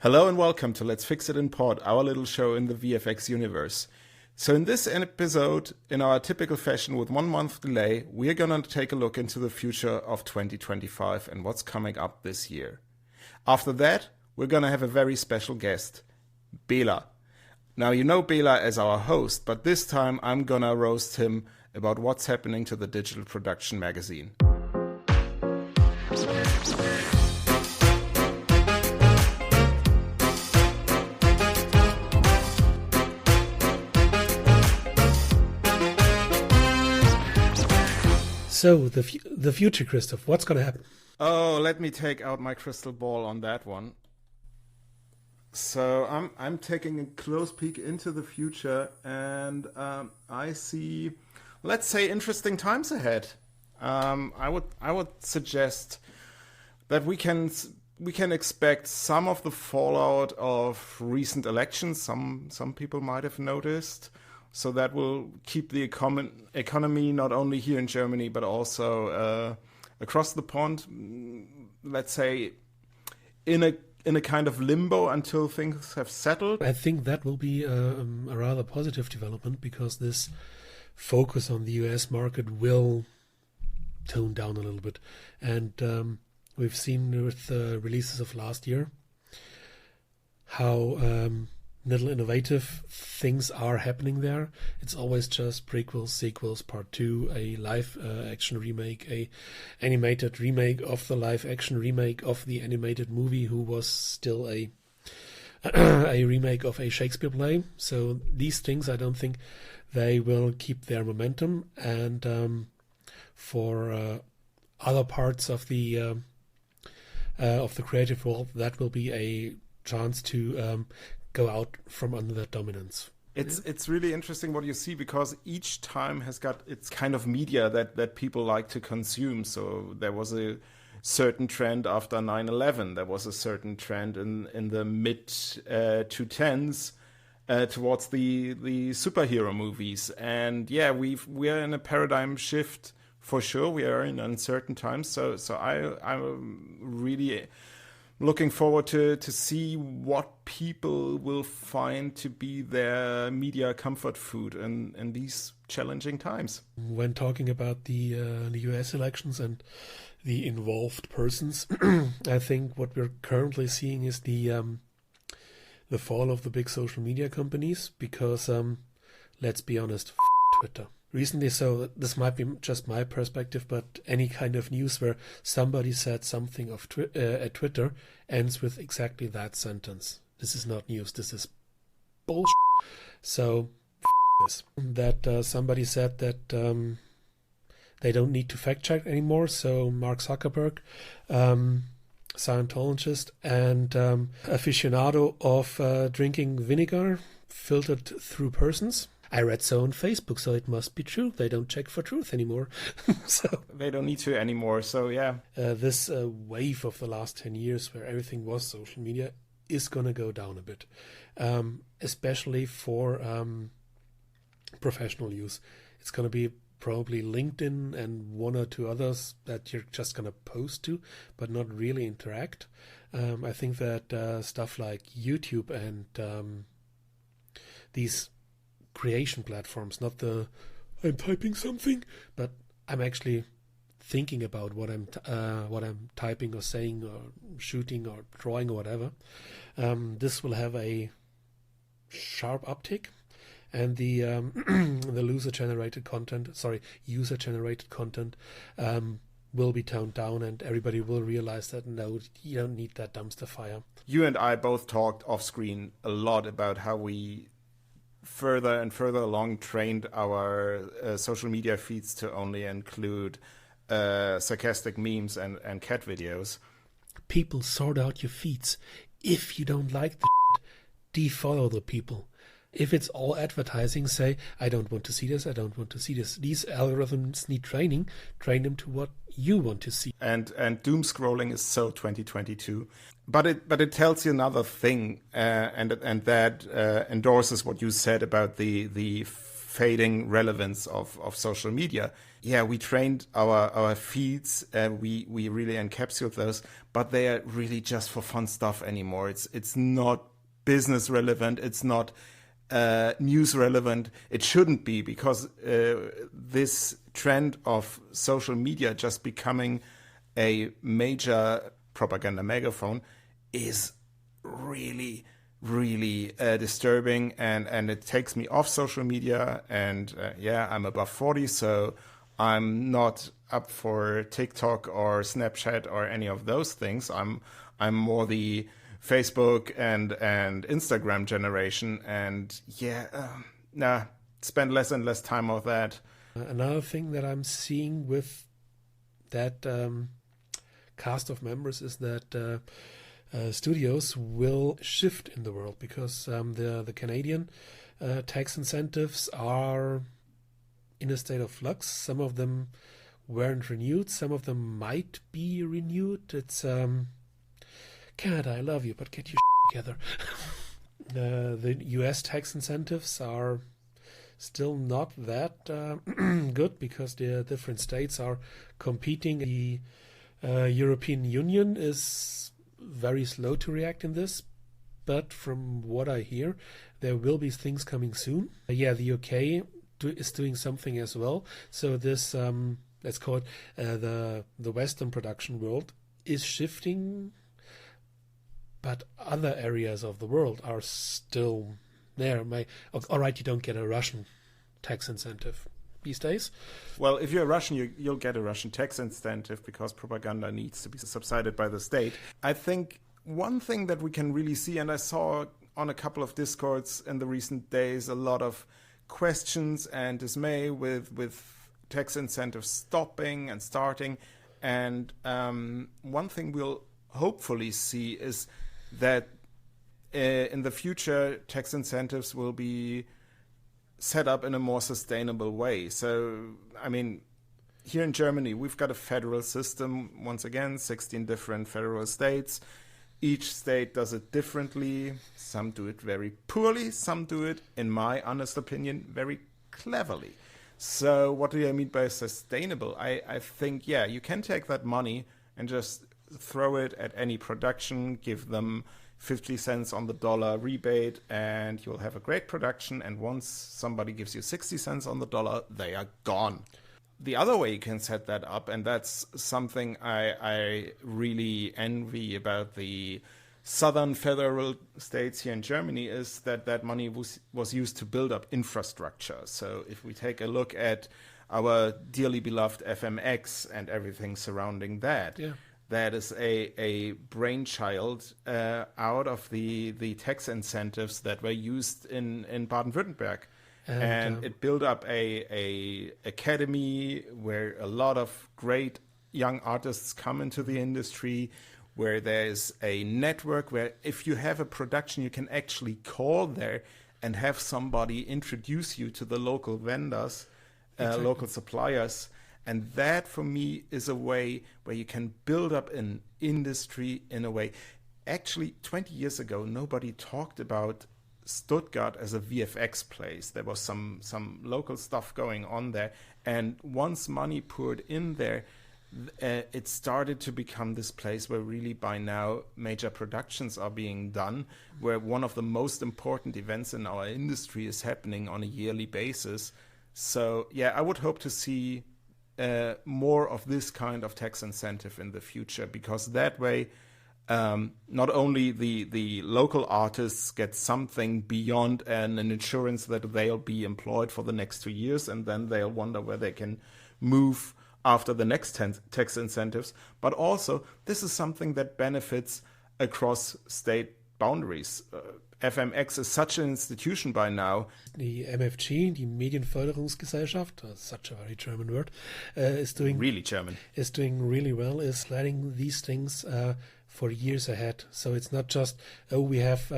Hello and welcome to Letsfixitinpod, our little show in the VFX universe. So in this episode, in our typical fashion with 1 month delay, we're going to take a look into the future of 2025 and what's coming up this year. After that, we're going to have a very special guest, Bela. Now, you know Bela as our host, but this time I'm going to roast him about what's happening to the digital production magazine. So, the future, Christoph, what's going to happen? Oh, let me take out my crystal ball on that one. So I'm taking a close peek into the future, and I see, let's say, interesting times ahead. I would suggest that we can expect some of the fallout of recent elections. Some people might have noticed. So that will keep the economy not only here in Germany, but also across the pond, let's say, in a kind of limbo until things have settled. I think that will be a rather positive development because this focus on the US market will tone down a little bit. And we've seen with the releases of last year how little innovative things are happening there. It's always just prequels, sequels, part 2, a live action remake, a animated remake of the live action remake of the animated movie, who was still a remake of a Shakespeare play. So these things, I don't think they will keep their momentum. And for other parts of the creative world, that will be a chance to go out from under that dominance. It's really interesting what you see, because each time has got its kind of media that people like to consume. So there was a certain trend after 9/11. There was a certain trend in the mid 2010s towards the superhero movies. And yeah, we're in a paradigm shift for sure. We are in uncertain times. So I'm really looking forward to see what people will find to be their media comfort food in these challenging times. When talking about the US elections and the involved persons, I think what we're currently seeing is the fall of the big social media companies, because let's be honest, Twitter. Recently, so this might be just my perspective, but any kind of news where somebody said something of at Twitter ends with exactly that sentence. This is not news. This is bullshit. So, this. That somebody said that they don't need to fact check anymore. So Mark Zuckerberg, Scientologist and aficionado of drinking vinegar filtered through persons. I read so on Facebook, so it must be true. They don't check for truth anymore. So they don't need to anymore. So yeah, this wave of the last 10 years where everything was social media is going to go down a bit, especially for professional use. It's going to be probably LinkedIn and one or two others that you're just going to post to, but not really interact. I think that stuff like YouTube and these creation platforms, not the I'm typing something, but I'm actually thinking about what I'm typing or saying or shooting or drawing or whatever. This will have a sharp uptick, and the user-generated content will be toned down, and everybody will realize that no, you don't need that dumpster fire. You and I both talked off screen a lot about how we further and further along trained our social media feeds to only include sarcastic memes and cat videos. People, sort out your feeds. If you don't like the defollow the people. If it's all advertising, say, I don't want to see this, I don't want to see this. These algorithms need training. Train them to what you want to see. And doom scrolling is so 2022. But it tells you another thing, and that endorses what you said about the fading relevance of social media. Yeah, we trained our feeds, we really encapsulate those, but they are really just for fun stuff anymore. It's not business relevant, it's not news relevant. It shouldn't be, because this trend of social media just becoming a major propaganda megaphone is really disturbing, and it takes me off social media. And I'm above 40, so I'm not up for TikTok or Snapchat or any of those things. I'm more the Facebook and Instagram generation, and spend less and less time on that. Another thing that I'm seeing with that cast of members is that studios will shift in the world, because the Canadian tax incentives are in a state of flux. Some of them weren't renewed, some of them might be renewed. It's Canada, I love you, but get your together. The US tax incentives are still not that good, because the different states are competing. The European Union is very slow to react in this, but from what I hear, there will be things coming soon. The UK is doing something as well. So this, let's call it the Western production world is shifting, but other areas of the world are still there. All right, you don't get a Russian tax incentive these days. Well, if you're Russian, you'll get a Russian tax incentive, because propaganda needs to be subsidized by the state. I think one thing that we can really see, and I saw on a couple of Discords in the recent days, a lot of questions and dismay with tax incentives stopping and starting. And one thing we'll hopefully see is that in the future, tax incentives will be set up in a more sustainable way. So, I mean, here in Germany, we've got a federal system, once again, 16 different federal states. Each state does it differently. Some do it very poorly. Some do it, in my honest opinion, very cleverly. So what do I mean by sustainable? I think, you can take that money and just throw it at any production, give them 50 cents on the dollar rebate, and you'll have a great production. And once somebody gives you 60 cents on the dollar, they are gone. The other way you can set that up, and that's something I really envy about the southern federal states here in Germany, is that money was used to build up infrastructure. So if we take a look at our dearly beloved FMX and everything surrounding that, that is a brainchild out of the tax incentives that were used in Baden-Württemberg. And it built up a academy where a lot of great young artists come into the industry, where there's a network where if you have a production, you can actually call there and have somebody introduce you to the local vendors, local suppliers. And that, for me, is a way where you can build up an industry in a way. Actually, 20 years ago, nobody talked about Stuttgart as a VFX place. There was some local stuff going on there. And once money poured in there, it started to become this place where really by now major productions are being done, where one of the most important events in our industry is happening on a yearly basis. So, I would hope to see more of this kind of tax incentive in the future, because that way not only the local artists get something beyond an insurance that they'll be employed for the next 2 years, and then they'll wonder where they can move after the next tax incentives, but also this is something that benefits across state boundaries. FMX is such an institution by now. The MFG, die Medienförderungsgesellschaft, such a very German word, is doing really German. Is doing really well. Is planning these things for years ahead. So it's not just we have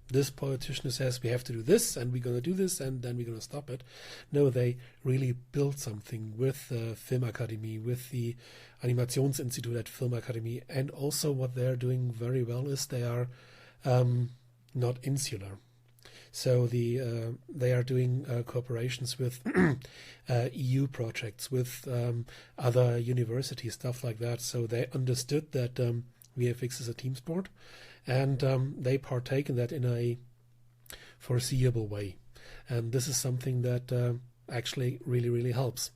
this politician who says we have to do this and we're going to do this and then we're going to stop it. No, they really build something with the Film Academy, with the Animationsinstitut at Film Academy, and also what they're doing very well is they are not insular. So they are doing cooperations with EU projects, with other universities, stuff like that. So they understood that VFX is a team sport, and they partake in that in a foreseeable way. And this is something that actually really, really helps.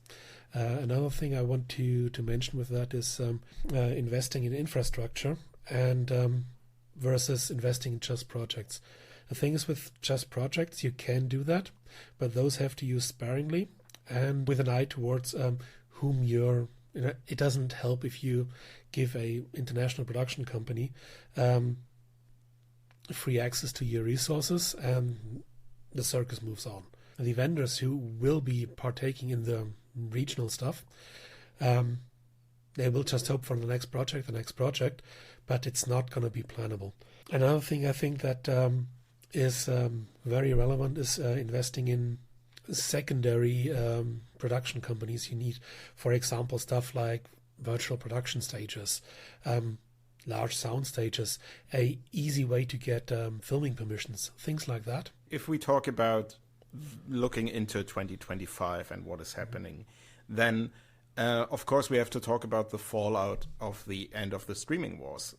Another thing I want to mention with that is investing in infrastructure and versus investing in just projects. The thing is, with just projects, you can do that, but those have to use sparingly and with an eye towards whom you're. It doesn't help if you give a international production company free access to your resources and the circus moves on. The vendors who will be partaking in the regional stuff, they will just hope for the next project, but it's not going to be plannable. Another thing I think that is very relevant is investing in secondary production companies. You need, for example, stuff like virtual production stages, large sound stages, a easy way to get filming permissions, things like that. If we talk about looking into 2025 and what is happening, then of course we have to talk about the fallout of the end of the streaming wars.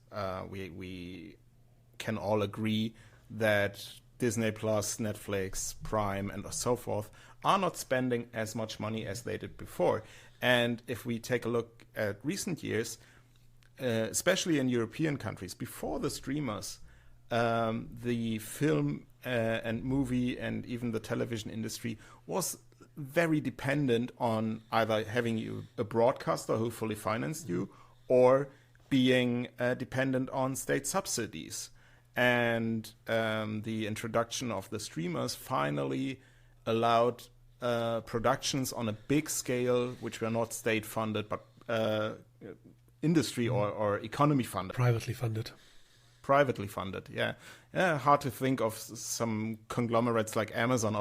We can all agree that Disney Plus, Netflix, Prime, and so forth are not spending as much money as they did before. And if we take a look at recent years, especially in European countries, before the streamers, the film and movie and even the television industry was very dependent on either having a broadcaster who fully financed you or being dependent on state subsidies. And the introduction of the streamers finally allowed productions on a big scale, which were not state funded, but industry or economy funded. Privately funded. Privately funded, yeah. Hard to think of some conglomerates like Amazon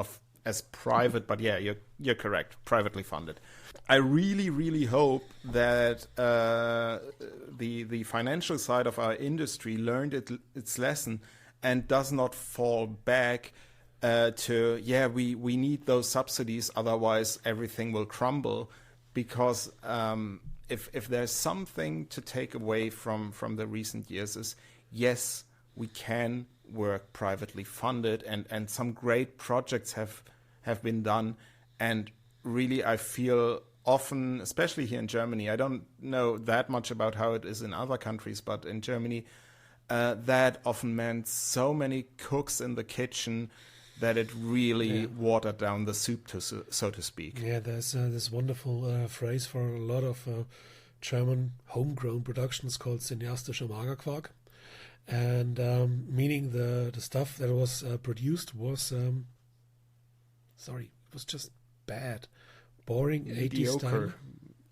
as private, but yeah, you're correct, privately funded. I really, really hope that the financial side of our industry learned its lesson and does not fall back to, we need those subsidies, otherwise everything will crumble. Because if there's something to take away from the recent years is, yes, we can work privately funded, and some great projects have been done. And really, I feel often, especially here in Germany, I don't know that much about how it is in other countries, but in Germany, that often meant so many cooks in the kitchen that it really watered down the soup, so to speak. Yeah, there's this wonderful phrase for a lot of German homegrown productions called cineastischer Magerquark. And meaning the stuff that was produced was, it was just bad. Boring, mediocre. 80s style.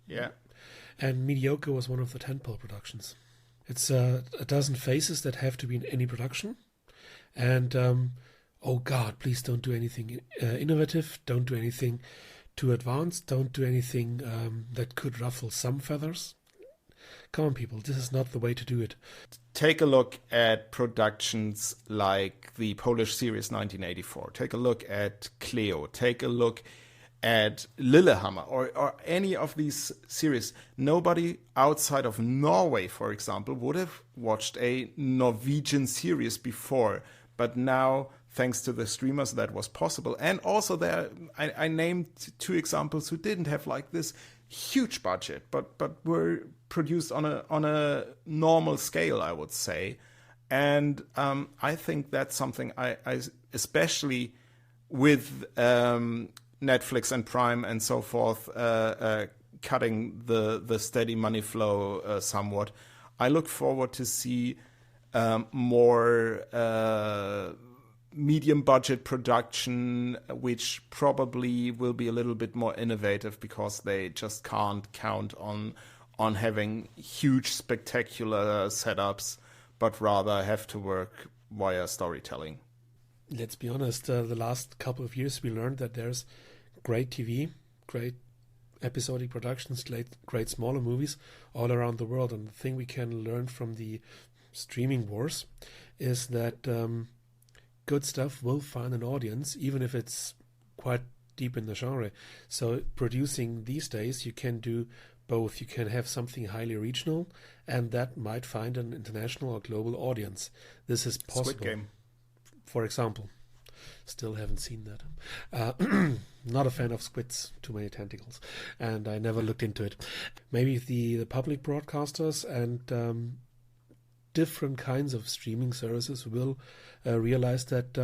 Yeah. And mediocre was one of the tentpole productions. It's a dozen faces that have to be in any production. And, oh God, please don't do anything innovative. Don't do anything too advanced. Don't do anything that could ruffle some feathers. Come on, people, this is not the way to do it. Take a look at productions like the Polish series 1984. Take a look at Cleo. Take a look at Lillehammer or any of these series. Nobody outside of Norway, for example, would have watched a Norwegian series before. But now, thanks to the streamers, that was possible. And also I named two examples who didn't have like this huge budget, but were produced on a normal scale, I would say. And I think that's something I especially with Netflix and Prime and so forth cutting the steady money flow somewhat, I look forward to see more medium budget production, which probably will be a little bit more innovative because they just can't count on having huge spectacular setups, but rather have to work via storytelling. Let's be honest, the last couple of years we learned that there's great TV, great episodic productions, great smaller movies all around the world. And the thing we can learn from the streaming wars is that good stuff will find an audience, even if it's quite deep in the genre. So producing these days, you can do both. You can have something highly regional, and that might find an international or global audience. This is possible. Squid Game, for example. Still haven't seen that. Not a fan of squids, too many tentacles, and I never looked into it. Maybe the public broadcasters and different kinds of streaming services will realize that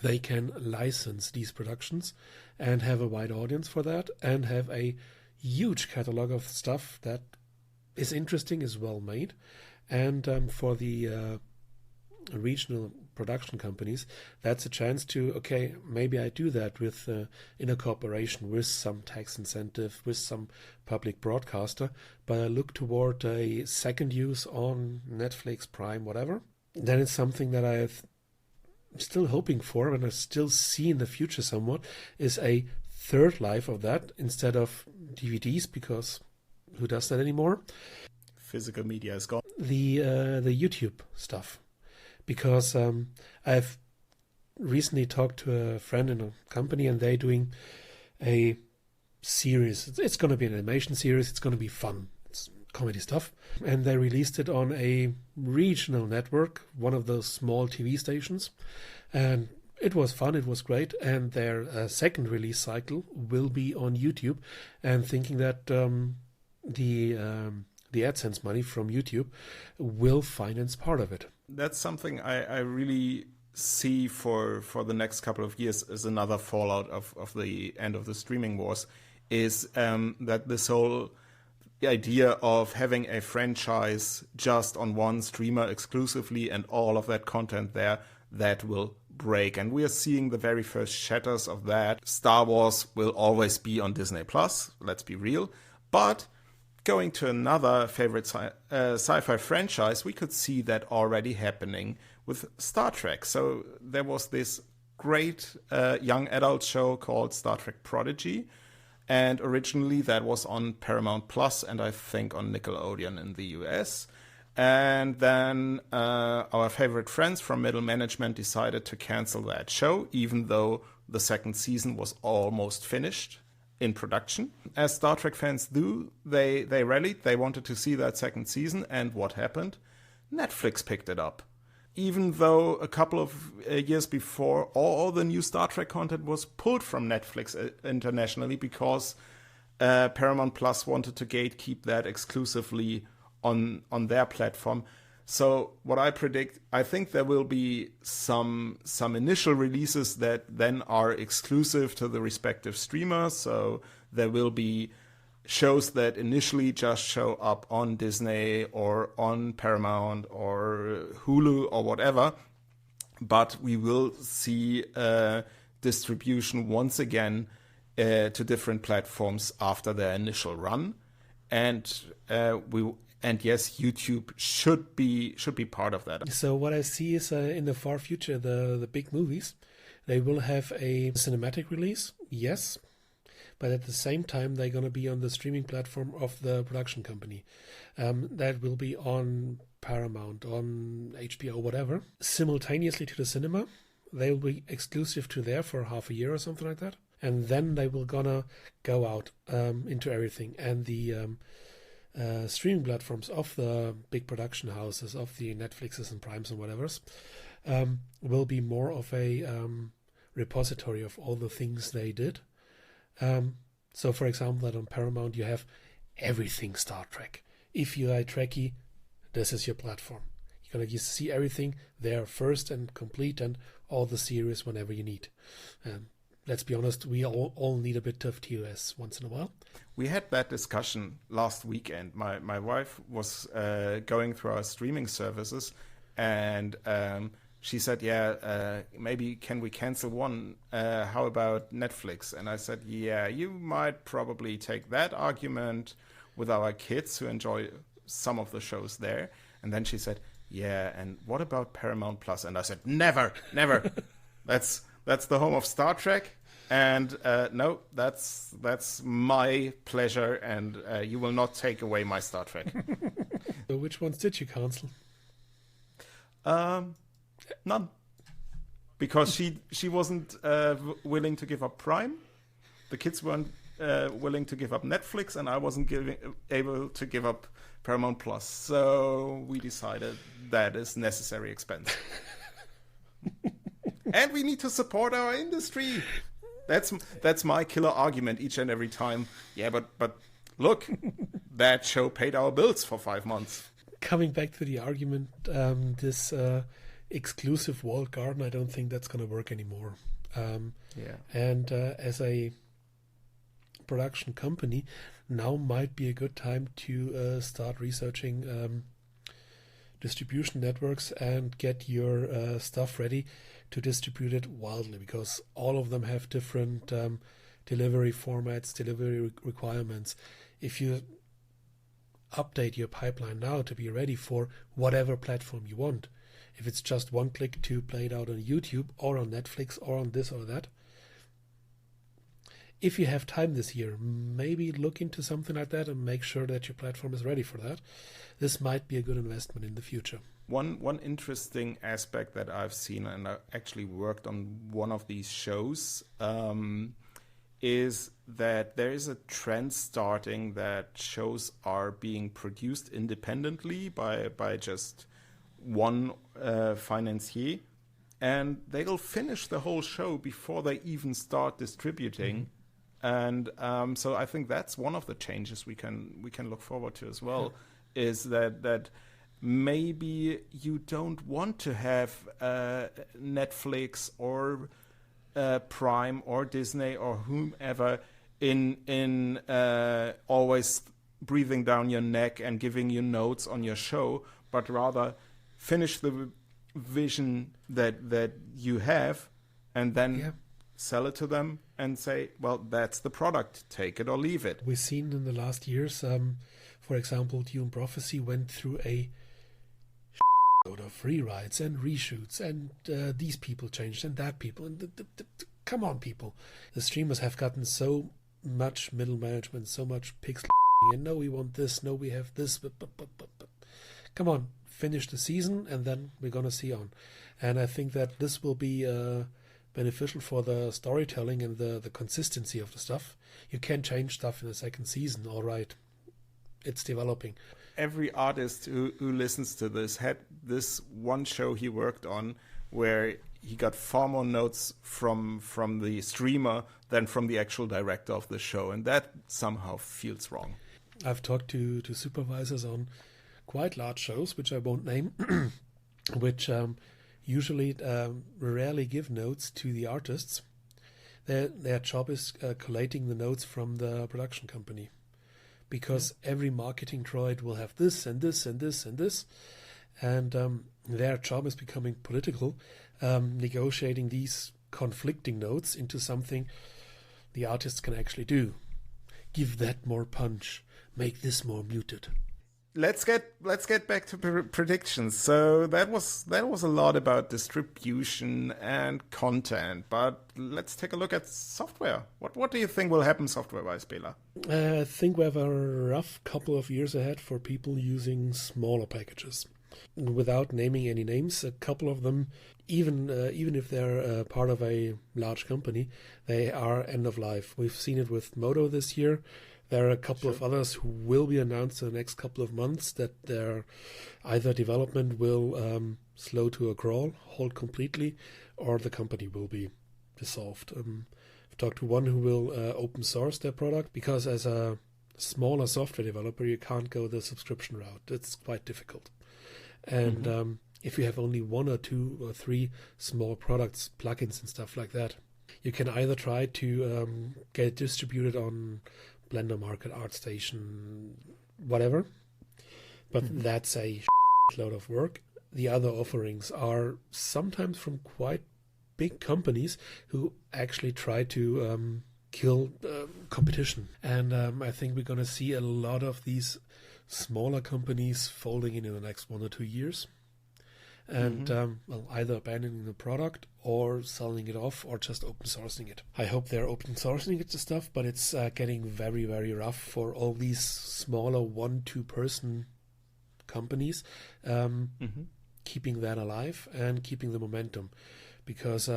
they can license these productions and have a wide audience for that, and have a huge catalog of stuff that is interesting, is well made. And for the regional production companies, that's a chance to, okay, maybe I do that with in a cooperation with some tax incentive, with some public broadcaster, but I look toward a second use on Netflix, Prime, whatever. Then it's something that I'm still hoping for, and I still see in the future somewhat, is a third life of that instead of DVDs, because who does that anymore? Physical media is gone. The YouTube stuff. Because I've recently talked to a friend in a company, and they're doing a series. It's going to be an animation series. It's going to be fun. It's comedy stuff. And they released it on a regional network, one of those small TV stations. And it was fun. It was great. And their second release cycle will be on YouTube. And thinking that the AdSense money from YouTube will finance part of it. That's something I really see for the next couple of years as another fallout of the end of the streaming wars, is that this whole idea of having a franchise just on one streamer exclusively and all of that content there, that will break. And we are seeing the very first shatters of that. Star Wars will always be on Disney Plus, let's be real. But going to another favorite sci-fi franchise, we could see that already happening with Star Trek. So there was this great young adult show called Star Trek Prodigy. And originally that was on Paramount Plus and I think on Nickelodeon in the US. And then our favorite friends from middle management decided to cancel that show, even though the second season was almost finished in production. As Star Trek fans do, they rallied. They wanted to see that second season. And what happened? Netflix picked it up. Even though a couple of years before, all the new Star Trek content was pulled from Netflix internationally because Paramount Plus wanted to gatekeep that exclusively on their platform. So what I predict, I think there will be some initial releases that then are exclusive to the respective streamers. So there will be shows that initially just show up on Disney or on Paramount or Hulu or whatever. But we will see distribution once again to different platforms after their initial run. And yes, YouTube should be part of that. So what I see is in the far future, the big movies, they will have a cinematic release, yes, but at the same time they're going to be on the streaming platform of the production company. That will be on Paramount, on HBO, whatever. Simultaneously to the cinema, they will be exclusive to there for half a year or something like that, and then they will gonna go out into everything. And the streaming platforms of the big production houses, of the Netflixes and Primes and whatever's, will be more of a repository of all the things they did. So, for example, that on Paramount you have everything Star Trek. If you are a Trekkie, this is your platform. You're going to see everything there first and complete, and all the series whenever you need. Let's be honest, we all need a bit of TOS once in a while. We had that discussion last weekend. My wife was going through our streaming services, and she said, maybe can we cancel one? How about Netflix? And I said, yeah, you might probably take that argument with our kids who enjoy some of the shows there. And then she said, yeah, and what about Paramount Plus? And I said, never. That's the home of Star Trek. And no, that's my pleasure, and you will not take away my Star Trek. So which ones did you cancel? None. because she wasn't willing to give up Prime. The kids weren't willing to give up Netflix, and I wasn't able to give up Paramount Plus. So we decided that is necessary expense. And we need to support our industry. That's my killer argument each and every time. Yeah, but look, that show paid our bills for 5 months. Coming back to the argument, this exclusive walled garden, I don't think that's going to work anymore. And as a production company, now might be a good time to start researching distribution networks and get your stuff ready to distribute it wildly, because all of them have different delivery formats, delivery requirements. If you update your pipeline now to be ready for whatever platform you want, if it's just one click to play it out on YouTube or on Netflix or on this or that, if you have time this year, maybe look into something like that and make sure that your platform is ready for that. This might be a good investment in the future. One interesting aspect that I've seen, and I actually worked on one of these shows, is that there is a trend starting that shows are being produced independently by just one financier, and they'll finish the whole show before they even start distributing. And so I think that's one of the changes we can look forward to as well, is that maybe you don't want to have Netflix or Prime or Disney or whomever in always breathing down your neck and giving you notes on your show, but rather finish the vision that you have and then sell it to them and say, well, that's the product, take it or leave it. We've seen in the last years, for example, Dune Prophecy went through a load of rewrites and reshoots, and these people changed and that people, and come on, people. The streamers have gotten so much middle management, so much pixel, and no, we want this, no, we have this, but. Come on, finish the season, and then we're going to see on. And I think that this will be beneficial for the storytelling and the consistency of the stuff. You can change stuff in the second season, all right. It's developing. Every artist who listens to this had this one show he worked on where he got far more notes from the streamer than from the actual director of the show, and that somehow feels wrong. I've talked to supervisors on quite large shows, which I won't name, which usually rarely give notes to the artists. Their job is collating the notes from the production company, because every marketing droid will have this and this and this and this, and their job is becoming political, negotiating these conflicting notes into something the artists can actually do. Give that more punch, make this more muted. Let's get back to predictions. So that was a lot about distribution and content, but let's take a look at software. What do you think will happen software-wise, Bela? I think we have a rough couple of years ahead for people using smaller packages. Without naming any names, a couple of them, even if they're part of a large company, they are end of life. We've seen it with Modo this year. There are a couple of others who will be announced in the next couple of months that their either development will slow to a crawl, halt completely, or the company will be dissolved. I've talked to one who will open source their product, because as a smaller software developer, you can't go the subscription route. It's quite difficult. And if you have only one or two or three small products, plugins and stuff like that, you can either try to get it distributed on Blender Market, ArtStation, whatever. But that's a load of work. The other offerings are sometimes from quite big companies who actually try to kill competition. And I think we're going to see a lot of these smaller companies folding in the next 1 or 2 years. And either abandoning the product or selling it off or just open sourcing it. I hope they're open sourcing it to stuff, but it's getting very, very rough for all these smaller 1-2 person companies, keeping that alive and keeping the momentum. because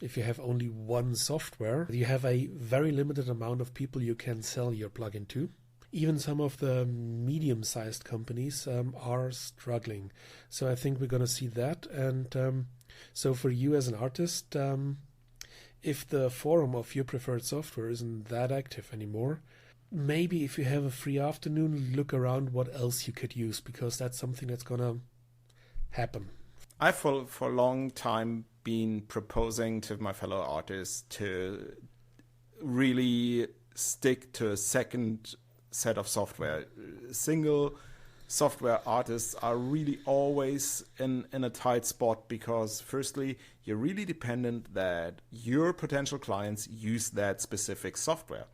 if you have only one software, you have a very limited amount of people you can sell your plugin to. Even some of the medium-sized companies are struggling. So I think we're going to see that. And so for you as an artist, if the forum of your preferred software isn't that active anymore, maybe if you have a free afternoon, look around what else you could use, because that's something that's going to happen. I've for a long time been proposing to my fellow artists to really stick to a second set of software. Single software artists are really always in a tight spot, because firstly, you're really dependent that your potential clients use that specific software.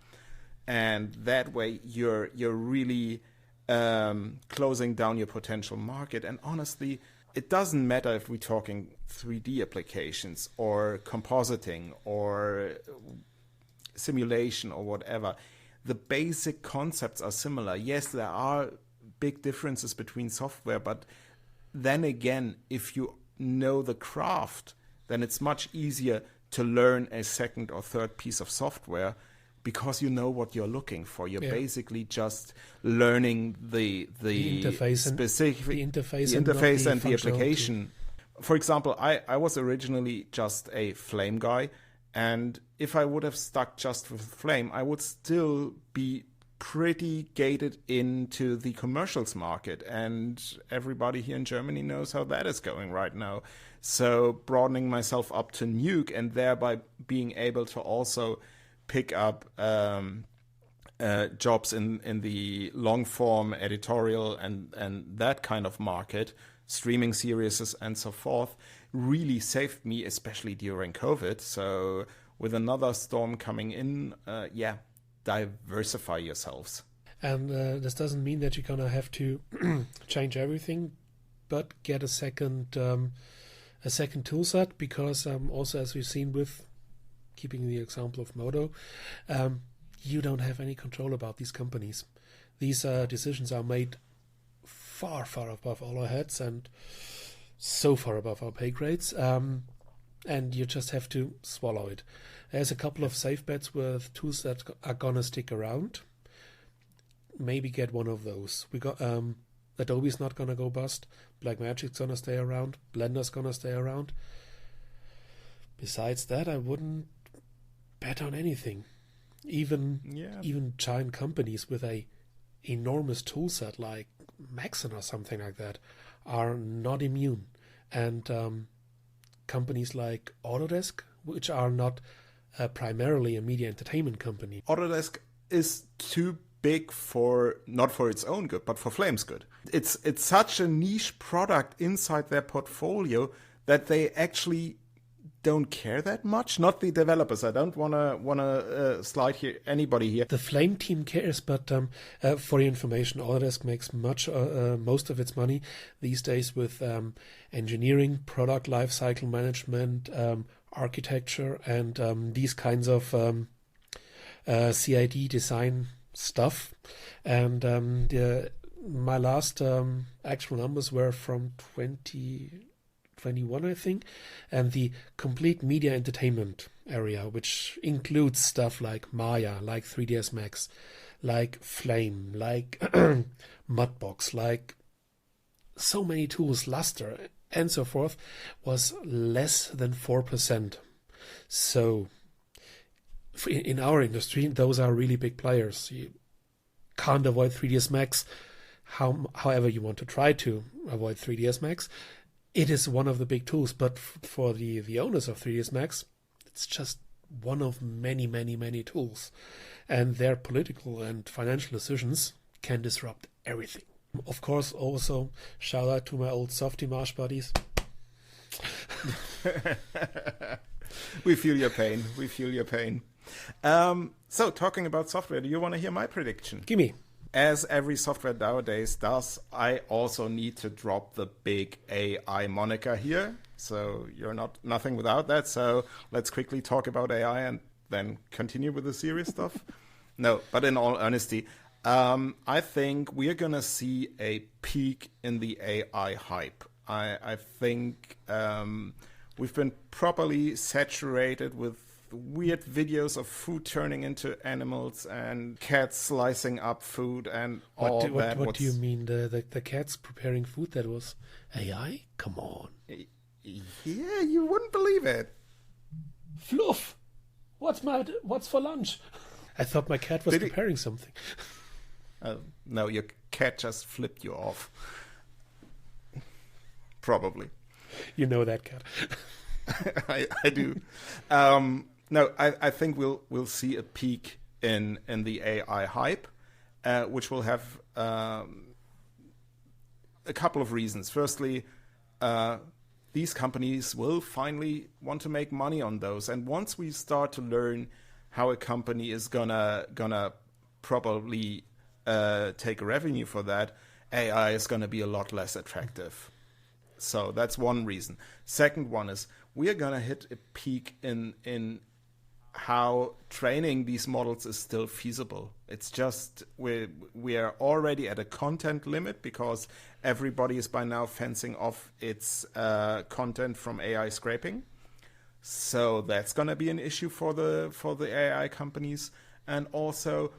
And that way you're really closing down your potential market. And honestly, it doesn't matter if we're talking 3D applications or compositing or simulation or whatever. The basic concepts are similar. Yes, there are big differences between software, but then again, if you know the craft, then it's much easier to learn a second or third piece of software, because you know what you're looking for. You're basically just learning the interface specific the interface and the application. For example, I was originally just a Flame guy, and if I would have stuck just with Flame, I would still be pretty gated into the commercials market, and everybody here in Germany knows how that is going right now. So broadening myself up to Nuke, and thereby being able to also pick up jobs in the long form editorial and that kind of market, streaming series and so forth, really saved me, especially during COVID. So with another storm coming in, diversify yourselves. And this doesn't mean that you're going to have to change everything, but get a second tool set, because also, as we've seen with keeping the example of Modo, you don't have any control about these companies. These decisions are made far, far above all our heads and so far above our pay grades, and you just have to swallow it. There's a couple of safe bets with tools that are gonna stick around. Maybe get one of those. We got Adobe's not gonna go bust. Blackmagic's gonna stay around. Blender's gonna stay around. Besides that, I wouldn't bet on anything. Even giant companies with a enormous tool set like Maxon or something like that are not immune. And companies like Autodesk, which are not primarily a media entertainment company. Autodesk is too big not for its own good, but for Flame's good. It's such a niche product inside their portfolio that they actually don't care that much. Not the developers. I don't wanna slide here anybody here. The Flame team cares, but for your information, Autodesk makes most of its money these days with engineering, product lifecycle management, architecture, and these kinds of CID design stuff. And my last actual numbers were from 2021, I think, and the complete media entertainment area, which includes stuff like Maya, like 3ds Max, like Flame, like Mudbox, like so many tools, Luster, and so forth, was less than 4%. So in our industry, those are really big players. You can't avoid 3ds Max, however you want to try to avoid 3ds Max. It is one of the big tools, but for the owners of 3ds Max, it's just one of many, many, many tools. And their political and financial decisions can disrupt everything. Of course, also, shout out to my old Softimage buddies. We feel your pain. We feel your pain. So, talking about software, do you want to hear my prediction? Gimme. As every software nowadays does, I also need to drop the big AI moniker here. So you're nothing without that. So let's quickly talk about AI and then continue with the serious stuff. No, but in all honesty, I think we're going to see a peak in the AI hype. I think We've been properly saturated with weird videos of food turning into animals and cats slicing up food and all that. What do you mean? The cats preparing food? That was AI? Come on. Yeah, you wouldn't believe it. Fluff! What's for lunch? I thought my cat was preparing something. No, your cat just flipped you off. Probably. You know that cat. I do. No, I think we'll see a peak in the AI hype, which will have a couple of reasons. Firstly, these companies will finally want to make money on those, and once we start to learn how a company is gonna probably take a revenue for that, AI is gonna be a lot less attractive. So that's one reason. Second one is we are gonna hit a peak in how training these models is still feasible. It's just we are already at a content limit because everybody is by now fencing off its content from AI scraping. So that's going to be an issue for the AI companies. And also,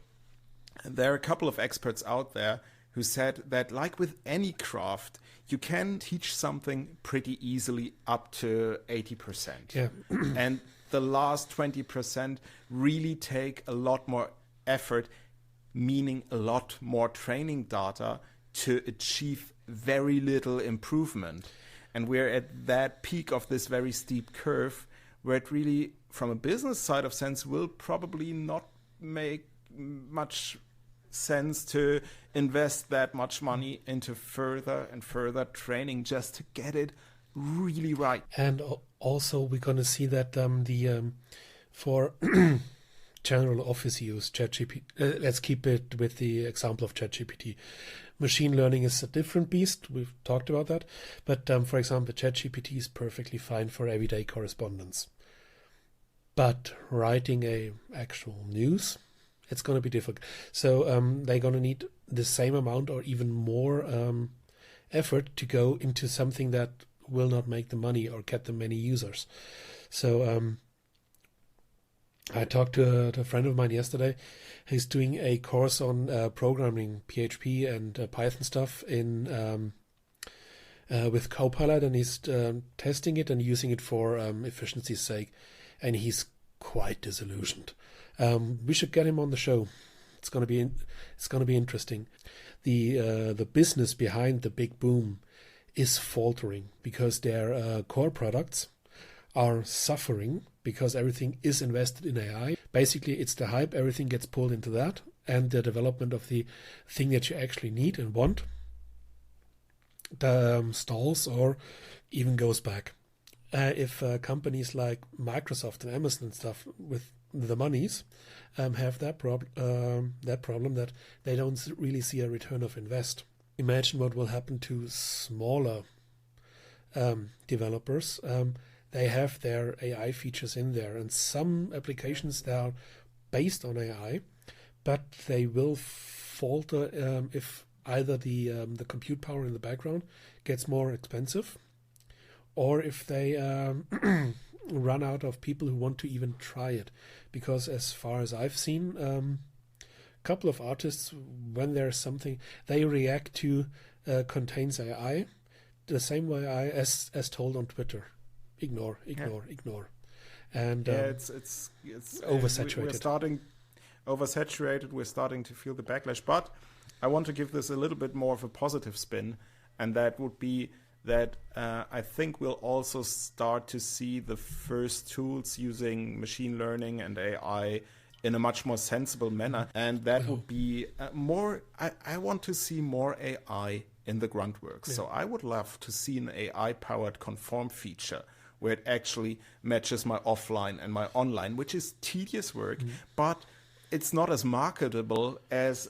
there are a couple of experts out there who said that, like with any craft, you can teach something pretty easily up to 80%. Yeah. And the last 20% really take a lot more effort, meaning a lot more training data to achieve very little improvement. And we're at that peak of this very steep curve where it really, from a business side of sense, will probably not make much sense to invest that much money into further and further training just to get it really right. And also we're going to see that for general office use, ChatGPT, let's keep it with the example of ChatGPT. Machine learning is a different beast. We've talked about that. But for example, ChatGPT is perfectly fine for everyday correspondence. But writing a actual news, it's going to be difficult. So they're going to need the same amount or even more effort to go into something that will not make the money or get them many users. So I talked to a friend of mine yesterday. He's doing a course on programming PHP and Python stuff in with Copilot, and he's testing it and using it for efficiency's sake, and he's quite disillusioned. We should get him on the show. It's going to be interesting. The business behind the big boom is faltering because their core products are suffering because everything is invested in AI. Basically, it's the hype. Everything gets pulled into that, and the development of the thing that you actually need and want stalls or even goes back. If companies like Microsoft and Amazon and stuff with the monies have that problem that they don't really see a return of invest. Imagine what will happen to smaller developers. They have their AI features in there, and some applications that are based on AI, but they will falter if either the compute power in the background gets more expensive, or if they run out of people who want to even try it. Because as far as I've seen, a couple of artists, when there's something, they react to contains AI the same way as told on Twitter. Ignore. And it's oversaturated. We're starting oversaturated. We're starting to feel the backlash. But I want to give this a little bit more of a positive spin, and that would be that I think we'll also start to see the first tools using machine learning and AI in a much more sensible manner. And that would be more, I want to see more AI in the grunt work. Yeah. So I would love to see an AI-powered conform feature where it actually matches my offline and my online, which is tedious work, but it's not as marketable as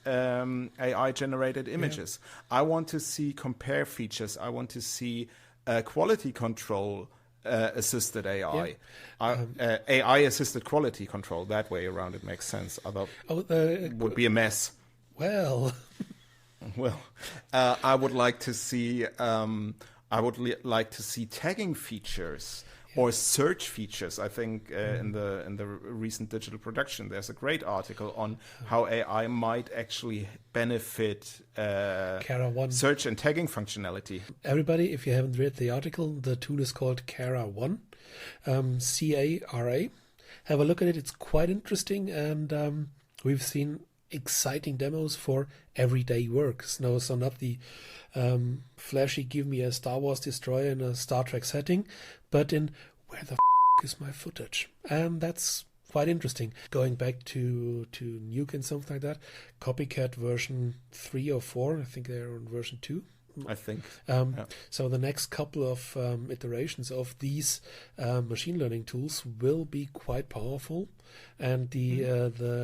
AI-generated images. Yeah. I want to see compare features. I want to see quality control assisted AI. Yeah. AI-assisted quality control. That way around it makes sense. Other would be a mess. Well, I would like to see I would like to see tagging features or search features. I think in the recent digital production, there's a great article on how AI might actually benefit search and tagging functionality. Everybody, if you haven't read the article, the tool is called Cara 1, CARA. Have a look at it. It's quite interesting, and we've seen exciting demos for everyday work. So not the flashy give me a Star Wars destroyer in a Star Trek setting, but in where the is my footage? And that's quite interesting. Going back to Nuke and something like that, Copycat version 3 or 4, I think they're on version 2. I think. So the next couple of iterations of these machine learning tools will be quite powerful, and the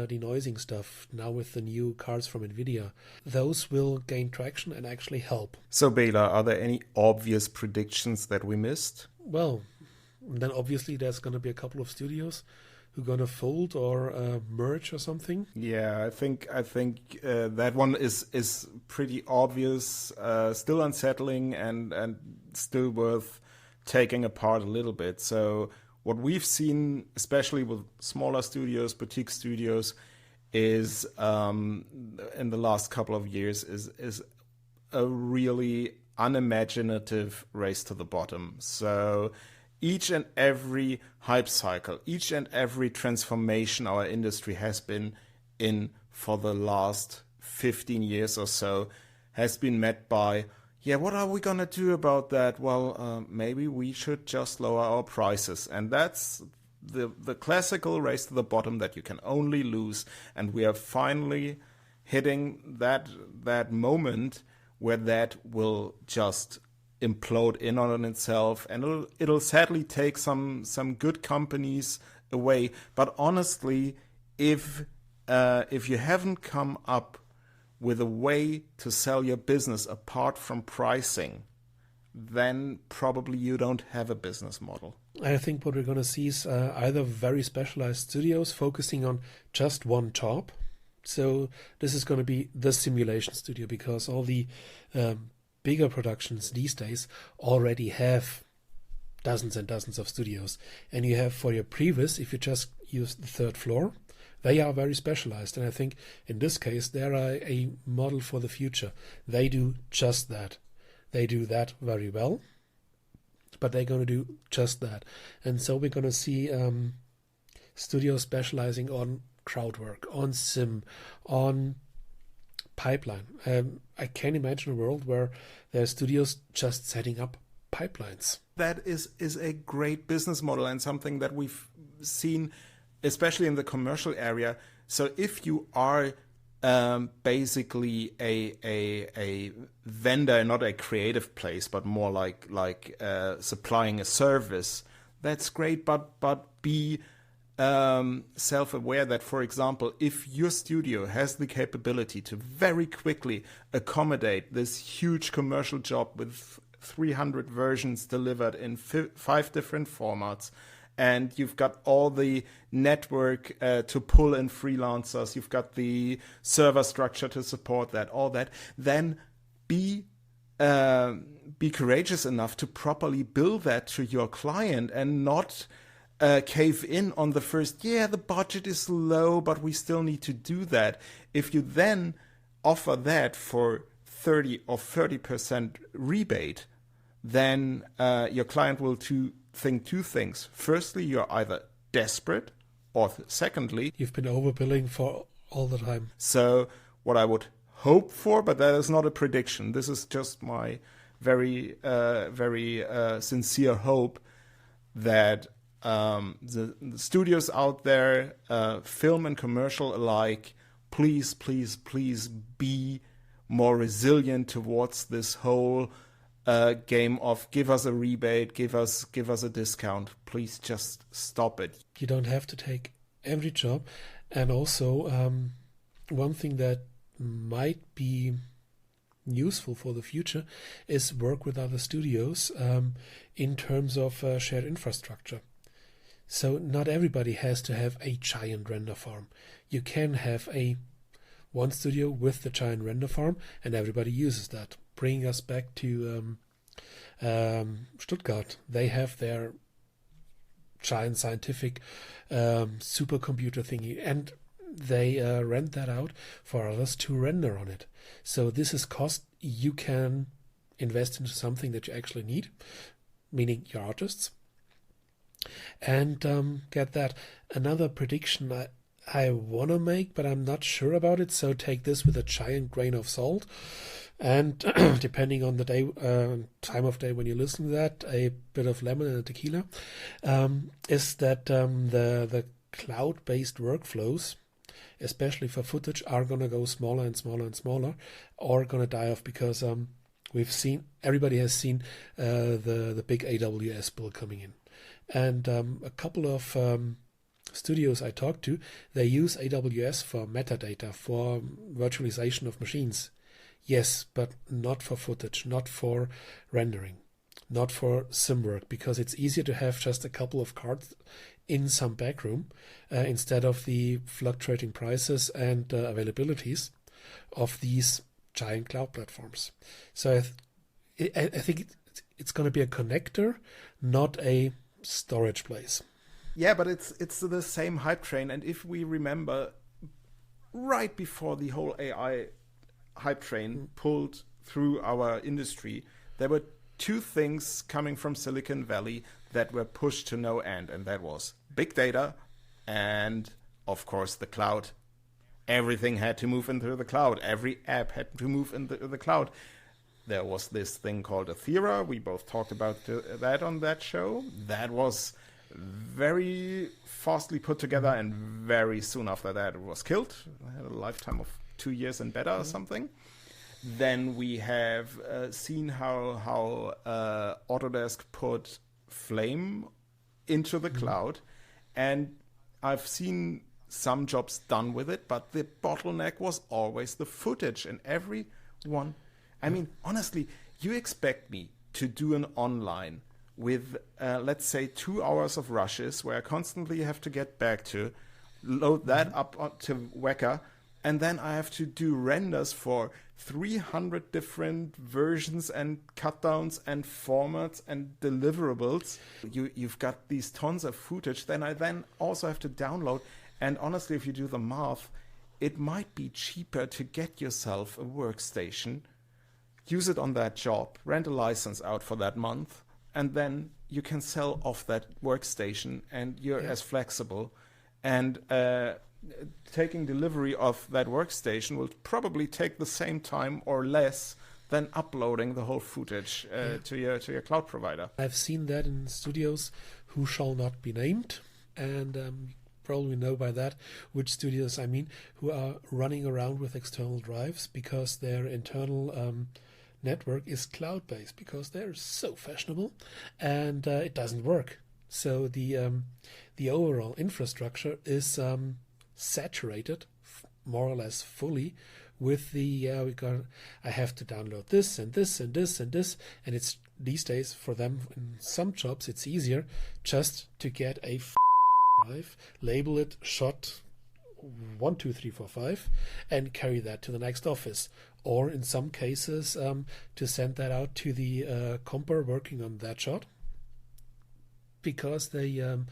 denoising stuff now with the new cards from NVidia, those will gain traction and actually help. So Bela, are there any obvious predictions that we missed? Well, then obviously there's going to be a couple of studios who are going to fold or merge or something. Yeah, I think that one is pretty obvious, still unsettling, and still worth taking apart a little bit. So what we've seen, especially with smaller studios, boutique studios, is in the last couple of years is a really unimaginative race to the bottom. So each and every hype cycle, each and every transformation our industry has been in for the last 15 years or so has been met by, what are we going to do about that? Well, maybe we should just lower our prices. And that's the classical race to the bottom that you can only lose. And we are finally hitting that moment where that will just implode in on itself, and it'll sadly take some good companies away. But honestly, if you haven't come up with a way to sell your business apart from pricing, then probably you don't have a business model. I think what we're going to see is either very specialized studios focusing on just one job. So this is going to be the simulation studio, because all the bigger productions these days already have dozens and dozens of studios. And you have for your previs, if you just use the third floor, they are very specialized. And I think in this case, they're a model for the future. They do just that. They do that very well, but they're going to do just that. And so we're going to see studios specializing on crowd work, on sim, on pipeline. I can imagine a world where there are studios just setting up pipelines. That is a great business model, and something that we've seen, especially in the commercial area. So if you are basically a vendor, not a creative place, but more like supplying a service, that's great. But be self-aware that, for example, if your studio has the capability to very quickly accommodate this huge commercial job with 300 versions delivered in 5 different formats, and you've got all the network to pull in freelancers, you've got the server structure to support that, all that, then be courageous enough to properly bill that to your client, and not cave in on the first, the budget is low, but we still need to do that. If you then offer that for 30 or 30% rebate, then your client will think two things. Firstly, you're either desperate, or secondly, you've been overbilling for all the time. So what I would hope for, but that is not a prediction, this is just my very sincere hope, that the studios out there, film and commercial alike, please be more resilient towards this whole game of give us a rebate, give us a discount. Please just stop it. You don't have to take every job. And also one thing that might be useful for the future is work with other studios in terms of shared infrastructure. So not everybody has to have a giant render farm. You can have one studio with the giant render farm, and everybody uses that. Bringing us back to Stuttgart, they have their giant scientific supercomputer thingy, and they rent that out for others to render on it. So this is cost you can invest into something that you actually need, meaning your artists, and get that. Another prediction I want to make, but I'm not sure about it, so take this with a giant grain of salt. And depending on the day, time of day when you listen to that, a bit of lemon and a tequila, is that the cloud-based workflows, especially for footage, are going to go smaller and smaller and smaller, or going to die off, because everybody has seen the big AWS bill coming in. And a couple of studios I talked to, they use AWS for metadata, for virtualization of machines. Yes, but not for footage, not for rendering, not for sim work, because it's easier to have just a couple of cards in some backroom instead of the fluctuating prices and availabilities of these giant cloud platforms. So I think it's going to be a connector, not a storage place. Yeah, but it's the same hype train. And if we remember, right before the whole AI hype train pulled through our industry, there were two things coming from Silicon Valley that were pushed to no end, and that was big data and, of course, the cloud. Everything had to move into the cloud. Every app had to move into the cloud. There was this thing called Ethera. We both talked about that on that show. That was very fastly put together, and very soon after that it was killed. It had a lifetime of 2 years and better or something. Then we have seen how Autodesk put Flame into the cloud, and I've seen some jobs done with it, but the bottleneck was always the footage. And everyone, I mean, honestly, you expect me to do an online with, let's say, 2 hours of rushes where I constantly have to get back to, load that up to Weka, and then I have to do renders for 300 different versions and cutdowns and formats and deliverables. You've got these tons of footage. Then I also have to download. And honestly, if you do the math, it might be cheaper to get yourself a workstation, use it on that job, rent a license out for that month, and then you can sell off that workstation, and you're as flexible. And taking delivery of that workstation will probably take the same time or less than uploading the whole footage to your cloud provider. I've seen that in studios who shall not be named, and probably know by that which studios I mean, who are running around with external drives because their internal network is cloud-based, because they're so fashionable, and it doesn't work. So the overall infrastructure is saturated more or less fully with the I have to download this and this and this and this, and it's these days for them in some jobs it's easier just to get a drive, label it shot 1 2 3 4 5 and carry that to the next office, or in some cases to send that out to the comper working on that shot, because the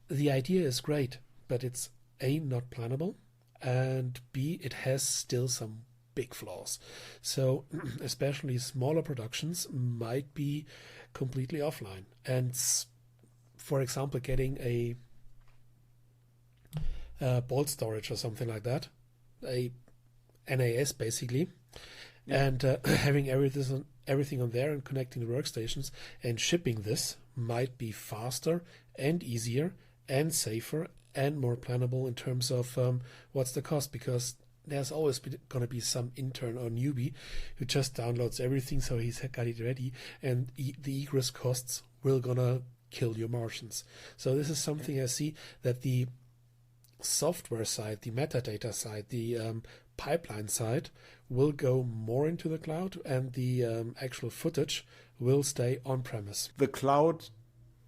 idea is great, but it's A, not plannable, and B, it has still some big flaws. So especially smaller productions might be completely offline. And for example, getting a bolt storage or something like that, a NAS basically, and having everything on there and connecting the workstations and shipping this might be faster and easier and safer and more plannable in terms of what's the cost, because there's always going to be some intern or newbie who just downloads everything so he's got it ready, and the egress costs will gonna kill your margins. So this is something I see, that the software side, the metadata side, the pipeline side will go more into the cloud, and the actual footage will stay on-premise. The cloud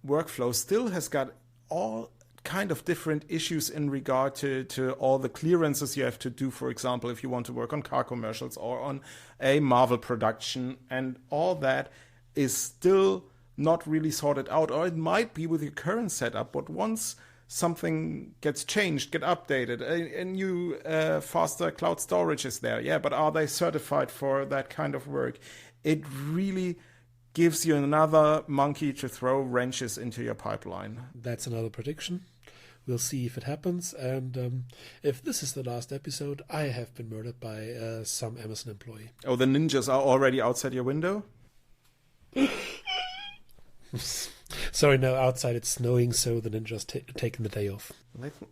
workflow still has got all kind of different issues in regard to all the clearances you have to do. For example, if you want to work on car commercials or on a Marvel production and all that, is still not really sorted out, or it might be with your current setup, but once something gets changed, get updated, a new faster cloud storage is there, yeah, but are they certified for that kind of work? It really gives you another monkey to throw wrenches into your pipeline. That's another prediction. We'll see if it happens. And if this is the last episode, I have been murdered by some Amazon employee. Oh, the ninjas are already outside your window? Sorry, no, outside it's snowing, so the ninja's taken the day off.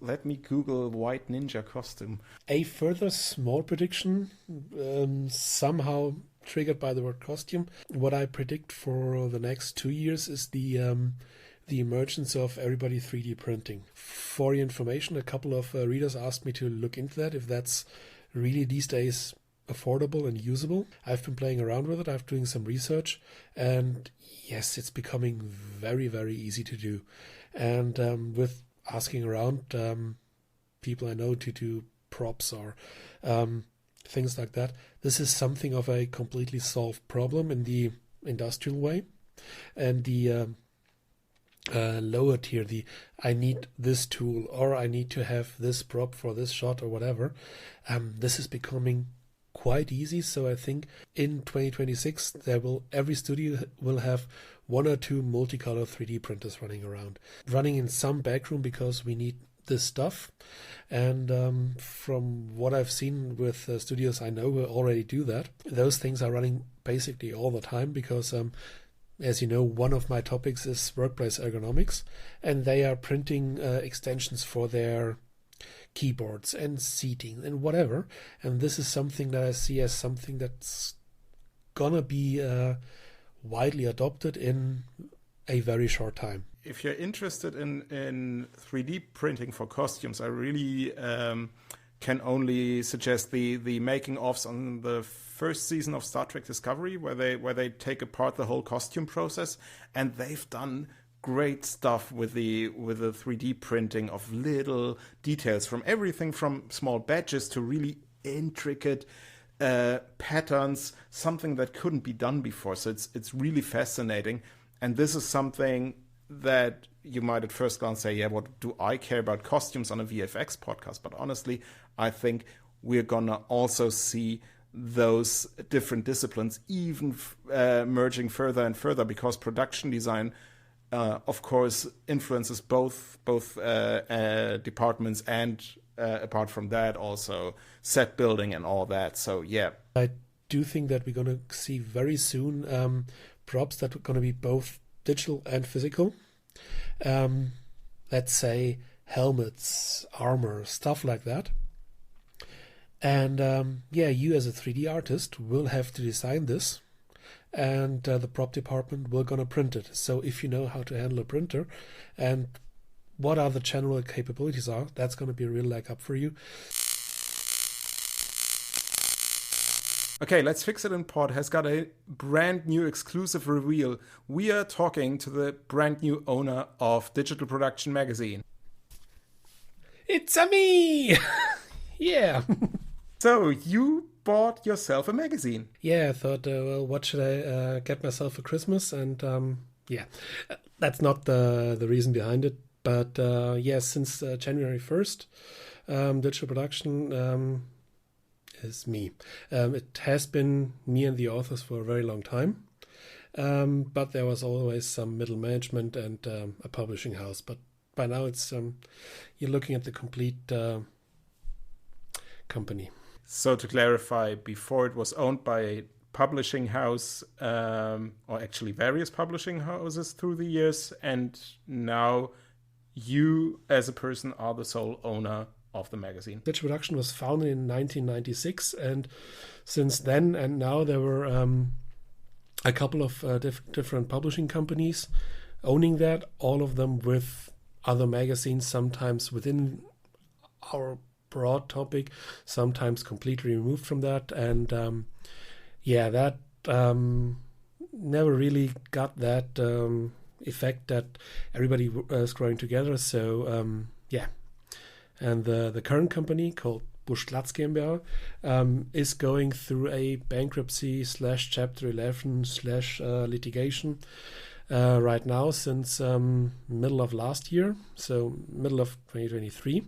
Let me Google white ninja costume. A further small prediction, somehow triggered by the word costume. What I predict for the next 2 years is the emergence of everybody 3D printing. For your information, a couple of readers asked me to look into that, if that's really these days affordable and usable. I've been playing around with it. I've been doing some research, and yes, it's becoming very, very easy to do. And with asking around people I know to do props or things like that, this is something of a completely solved problem in the industrial way. And the lower tier, the I need this tool or I need to have this prop for this shot or whatever, this is becoming quite easy. So I think in 2026 every studio will have 1 or 2 multicolor 3D printers running in some backroom, because we need this stuff. And from what I've seen with studios I know who already do that, those things are running basically all the time, because as you know, one of my topics is workplace ergonomics, and they are printing extensions for their keyboards and seating and whatever. And this is something that I see as something that's gonna be widely adopted in a very short time. If you're interested in 3D printing for costumes, I really can only suggest the making ofs on the first season of Star Trek Discovery, where they take apart the whole costume process, and they've done great stuff with the 3D printing of little details, from everything from small badges to really intricate patterns, something that couldn't be done before. So it's really fascinating, and this is something that you might at first glance say, yeah, what do I care about costumes on a VFX podcast? But honestly, I think we're gonna also see those different disciplines even merging further and further, because production design of course influences both departments, and apart from that also set building and all that. So yeah, I do think that we're going to see very soon props that are going to be both digital and physical. Let's say helmets, armor, stuff like that. And you as a 3D artist will have to design this, and the prop department will gonna print it. So if you know how to handle a printer and what are the general capabilities are, that's gonna be a real leg up for you. Okay, Letsfixitinpod has got a brand new exclusive reveal. We are talking to the brand new owner of Digital Production Magazine. It's a me! Yeah. So you bought yourself a magazine. Yeah, I thought, well, what should I get myself for Christmas? And that's not the reason behind it. But since January 1st, Digital Production is me. It has been me and the authors for a very long time. But there was always some middle management and a publishing house. But by now it's you're looking at the complete company. So to clarify, before it was owned by a publishing house, or actually various publishing houses through the years, and now you as a person are the sole owner of the magazine. Digital Production was founded in 1996, and since then and now there were a couple of different publishing companies owning that, all of them with other magazines, sometimes within our broad topic, sometimes completely removed from that. And that never really got that effect that everybody is growing together. So and the current company, called Busch Glatz GmbH, is going through a bankruptcy / Chapter 11 / litigation right now since middle of last year, so middle of 2023.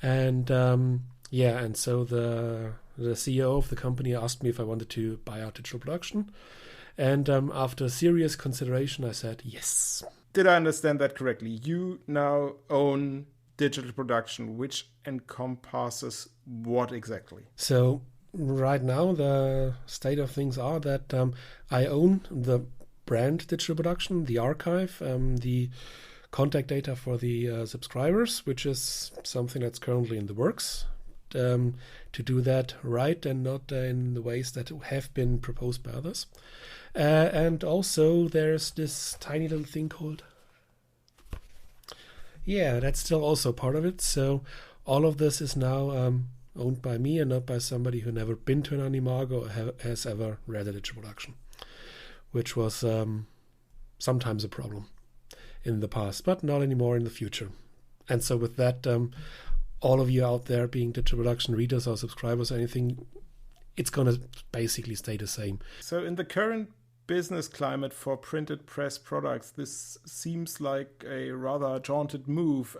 And and so the CEO of the company asked me if I wanted to buy out digital production. And after serious consideration, I said yes. Did I understand that correctly? You now own digital production, which encompasses what exactly? So right now, the state of things are that I own the brand digital production, the archive, the contact data for the subscribers, which is something that's currently in the works. To do that right and not in the ways that have been proposed by others. And also there's this tiny little thing called... Yeah, that's still also part of it. So all of this is now owned by me and not by somebody who never been to an Animago or has ever read a digital production, which was sometimes a problem in the past, but not anymore in the future. And so with that... all of you out there being digital production readers or subscribers or anything, it's going to basically stay the same. So in the current business climate for printed press products, this seems like a rather jaunted move.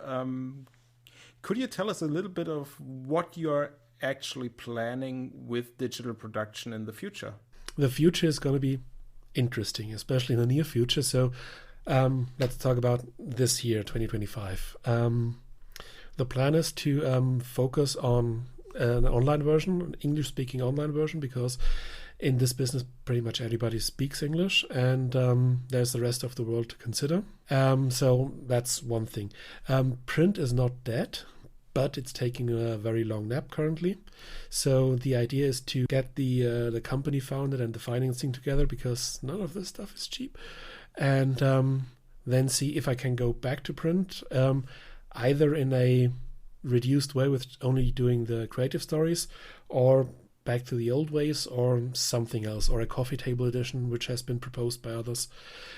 Could you tell us a little bit of what you're actually planning with digital production in the future? The future is going to be interesting, especially in the near future. So let's talk about this year, 2025. The plan is to focus on an online version, an English-speaking online version, because in this business, pretty much everybody speaks English, and there's the rest of the world to consider. So that's one thing. Print is not dead, but it's taking a very long nap currently. So the idea is to get the company founded and the financing together, because none of this stuff is cheap, and then see if I can go back to print. Either in a reduced way with only doing the creative stories, or back to the old ways, or something else, or a coffee table edition, which has been proposed by others.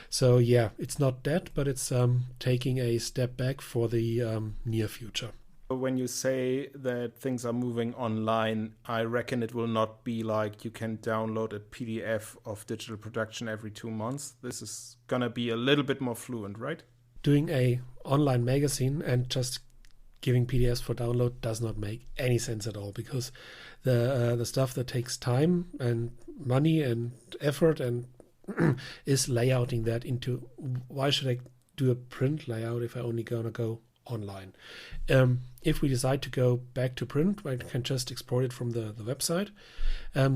So yeah, it's not dead, but it's taking a step back for the near future. When you say that things are moving online, I reckon it will not be like you can download a PDF of digital production every 2 months. This is going to be a little bit more fluent, right? Doing a online magazine and just giving PDFs for download does not make any sense at all, because the stuff that takes time and money and effort and is layouting that into, why should I do a print layout if I only gonna go online? If we decide to go back to print, I can just export it from the website.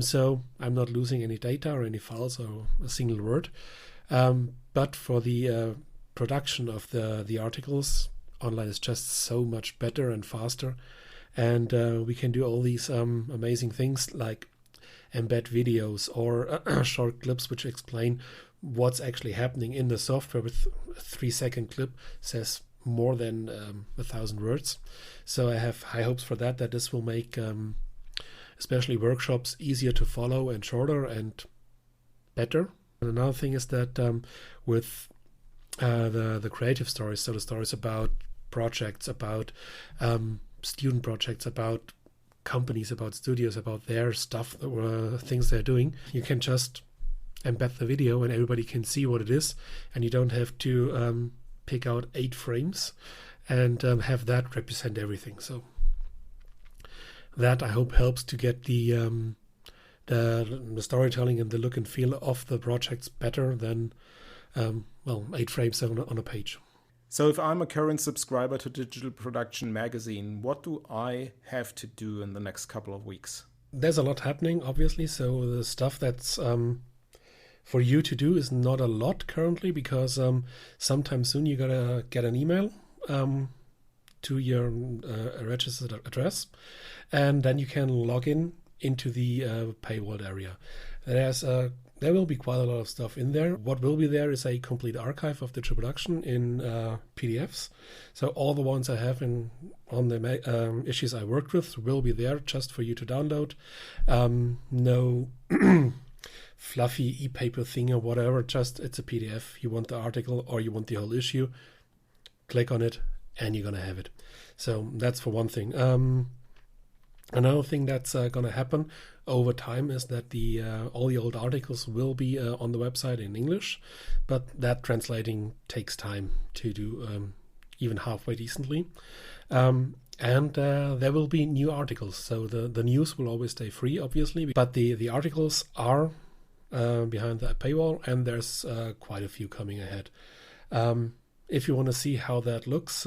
So I'm not losing any data or any files or a single word. But for the production of the articles, online is just so much better and faster, and we can do all these amazing things like embed videos or short clips which explain what's actually happening in the software. With a 3-second clip says more than 1,000 words. So I have high hopes for that this will make especially workshops easier to follow and shorter and better. And another thing is that with the creative stories, so the stories about projects, about student projects, about companies, about studios, about their stuff, things they're doing, you can just embed the video and everybody can see what it is, and you don't have to pick out 8 frames and have that represent everything. So that, I hope, helps to get the storytelling and the look and feel of the projects better than 8 frames on a page. So if I'm a current subscriber to Digital Production Magazine, what do I have to do in the next couple of weeks? There's a lot happening, obviously. So the stuff that's for you to do is not a lot currently, because sometime soon you're going to get an email to your registered address, and then you can log into the paywall area. There will be quite a lot of stuff in there. What will be there is a complete archive of digital production in PDFs. So all the ones I have on the issues I worked with will be there just for you to download. No fluffy e-paper thing or whatever, just it's a PDF. You want the article or you want the whole issue, click on it and you're going to have it. So that's for one thing. Another thing that's going to happen over time is that all the old articles will be on the website in English, but that translating takes time to do even halfway decently. And there will be new articles. So the news will always stay free, obviously, but the articles are behind the paywall, and there's quite a few coming ahead. If you want to see how that looks,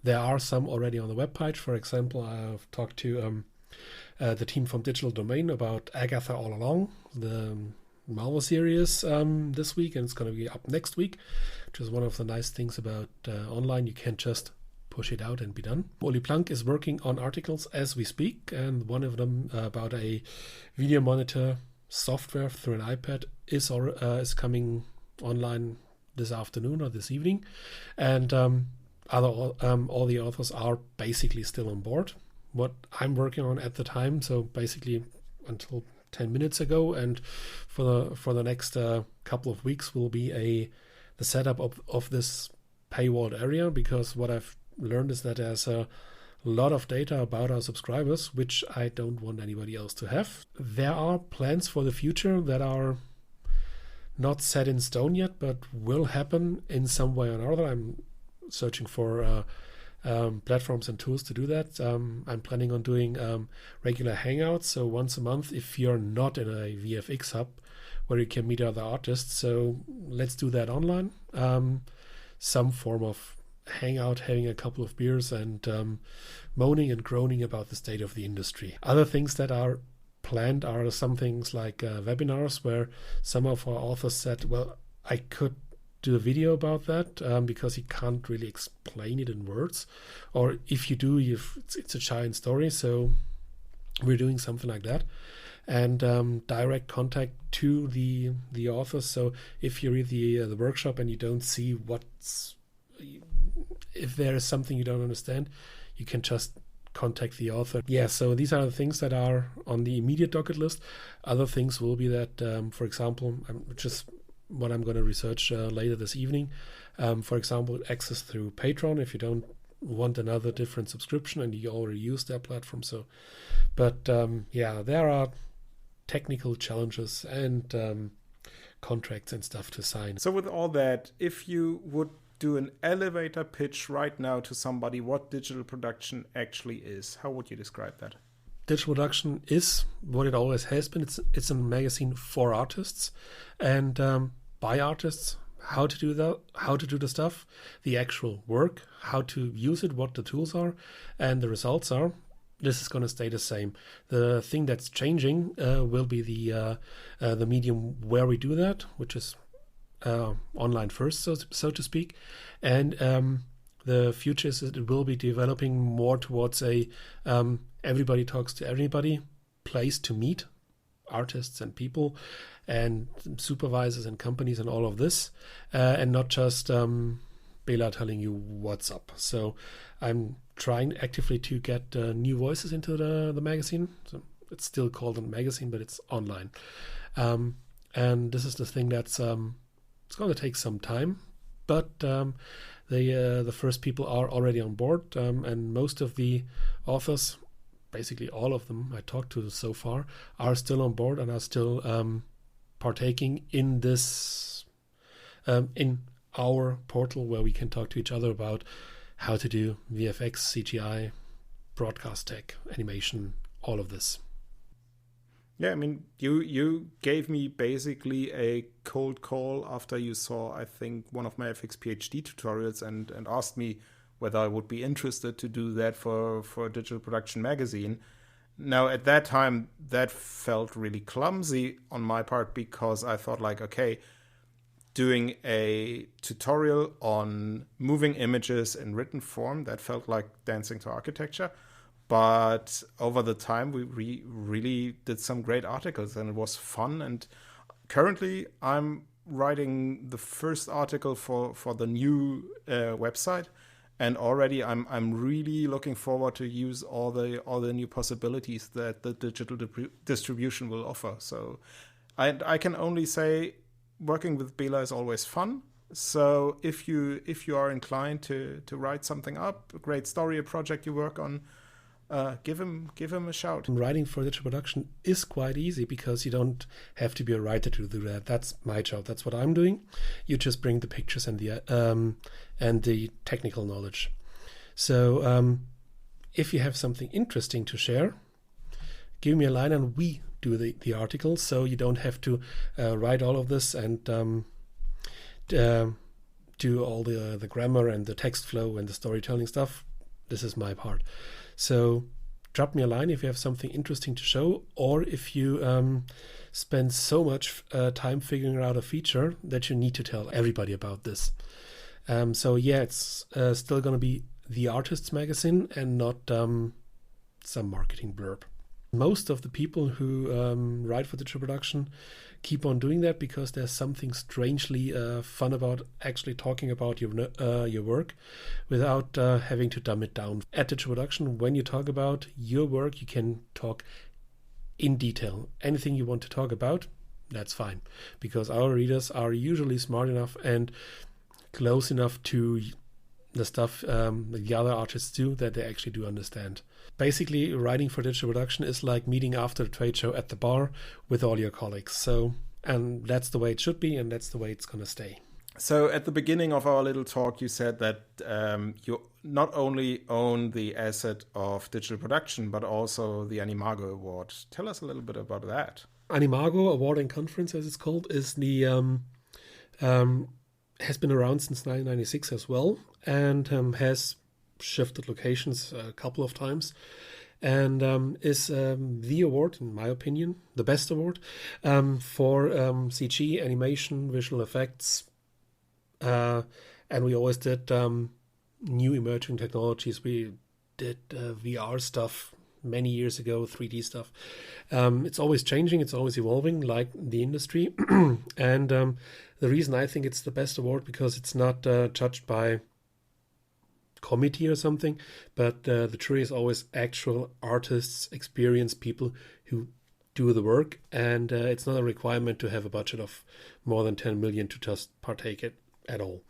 there are some already on the webpage. For example, I've talked to the team from Digital Domain about Agatha All Along, the Marvel series this week, and it's going to be up next week, which is one of the nice things about online. You can't just push it out and be done. Oli Planck is working on articles as we speak, and one of them about a video monitor software through an iPad is coming online this afternoon or this evening, and all the authors are basically still on board. What I'm working on at the time, so basically until 10 minutes ago, and for the next couple of weeks will be the setup of this paywalled area, because what I've learned is that there's a lot of data about our subscribers, which I don't want anybody else to have. There are plans for the future that are not set in stone yet, but will happen in some way or another. I'm searching for platforms and tools to do that. I'm planning on doing regular hangouts, so once a month if you're not in a VFX hub where you can meet other artists. So let's do that online. Some form of hangout, having a couple of beers and moaning and groaning about the state of the industry. Other things that are planned are some things like webinars, where some of our authors said, well, I could do a video about that because you can't really explain it in words, or if you do, it's a giant story. So we're doing something like that, and direct contact to the authors. So if you read the workshop and you don't see if there is something you don't understand, you can just contact the author. Yeah, so these are the things that are on the immediate docket list. Other things will be that, for example, just what I'm going to research later this evening. For example, access through Patreon if you don't want another different subscription and you already use their platform. So, but yeah, there are technical challenges and contracts and stuff to sign. So with all that, if you would do an elevator pitch right now to somebody what digital production actually is, how would you describe that? Digital production is what it always has been. It's a magazine for artists and by artists. How to do that, how to do the stuff, the actual work, how to use it, what the tools are, and the results are. This is going to stay the same. The thing that's changing will be the medium where we do that, which is online first, so to speak. And the future is that it will be developing more towards a everybody talks to everybody place to meet artists and people and supervisors and companies and all of this, and not just Bela telling you what's up. So I'm trying actively to get new voices into the magazine. So it's still called a magazine, but it's online. And this is the thing that's it's going to take some time, but the first people are already on board, and most of the authors, basically all of them I talked to so far, are still on board and are still partaking in this in our portal where we can talk to each other about how to do VFX, CGI, broadcast tech, animation, all of this. Yeah, I mean, you gave me basically a cold call after you saw, I think, one of my FX PhD tutorials and asked me whether I would be interested to do that for a digital production magazine. Now, at that time, that felt really clumsy on my part because I thought like, okay, doing a tutorial on moving images in written form, that felt like dancing to architecture. But over the time, we really did some great articles and it was fun. And currently, I'm writing the first article for the new website. And already I'm really looking forward to use all the new possibilities that the digital distribution will offer. So I can only say working with Bela is always fun. So if you are inclined to write something up, a great story, a project you work on, give him a shout. Writing for digital production is quite easy because you don't have to be a writer to do that. That's my job. That's what I'm doing. You just bring the pictures and the technical knowledge. So if you have something interesting to share, give me a line and we do the article. So you don't have to write all of this and do all the grammar and the text flow and the storytelling stuff. This is my part. So drop me a line if you have something interesting to show, or if you spend so much time figuring out a feature that you need to tell everybody about this. So yeah, it's still going to be the artist's magazine and not some marketing blurb. Most of the people who write for digital production keep on doing that because there's something strangely fun about actually talking about your work without having to dumb it down. At digital production, when you talk about your work, you can talk in detail. Anything you want to talk about, that's fine, because our readers are usually smart enough and close enough to the stuff the other artists do that they actually do understand. Basically, writing for digital production is like meeting after a trade show at the bar with all your colleagues. And that's the way it should be, and that's the way it's going to stay. So at the beginning of our little talk, you said that you not only own the asset of digital production, but also the Animago Award. Tell us a little bit about that. Animago Award and Conference, as it's called, is the has been around since 1996 as well, and has shifted locations a couple of times, and is the award, in my opinion, the best award for CG, animation, visual effects, and we always did new emerging technologies. We did VR stuff many years ago, 3D stuff. It's always changing, it's always evolving, like the industry. And the reason I think it's the best award, because it's not judged by committee or something, but the jury is always actual artists, experienced people who do the work, and it's not a requirement to have a budget of more than 10 million to just partake it at all.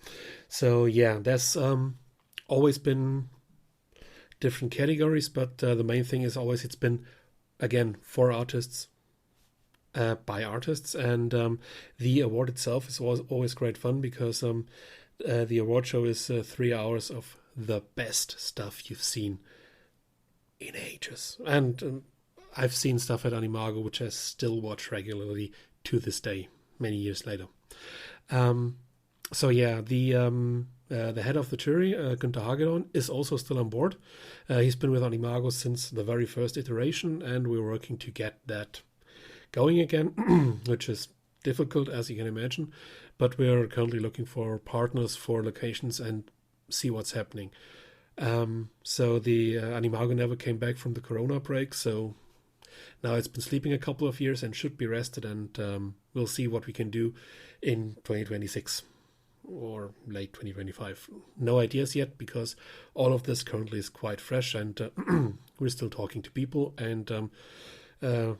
So yeah, there's always been different categories, but the main thing is always it's been, again, for artists, by artists, and the award itself is always great fun, because the award show is 3 hours of the best stuff you've seen in ages. And I've seen stuff at Animago which I still watch regularly to this day, many years later. So yeah, the head of the jury, Günther Hagedorn, is also still on board. He's been with Animago since the very first iteration, and we're working to get that going again, which is difficult, as you can imagine. But we're currently looking for partners for locations and see what's happening. So the Animago never came back from the Corona break, so now it's been sleeping a couple of years and should be rested, and we'll see what we can do in 2026 or late 2025. No ideas yet, because all of this currently is quite fresh, and we're still talking to people and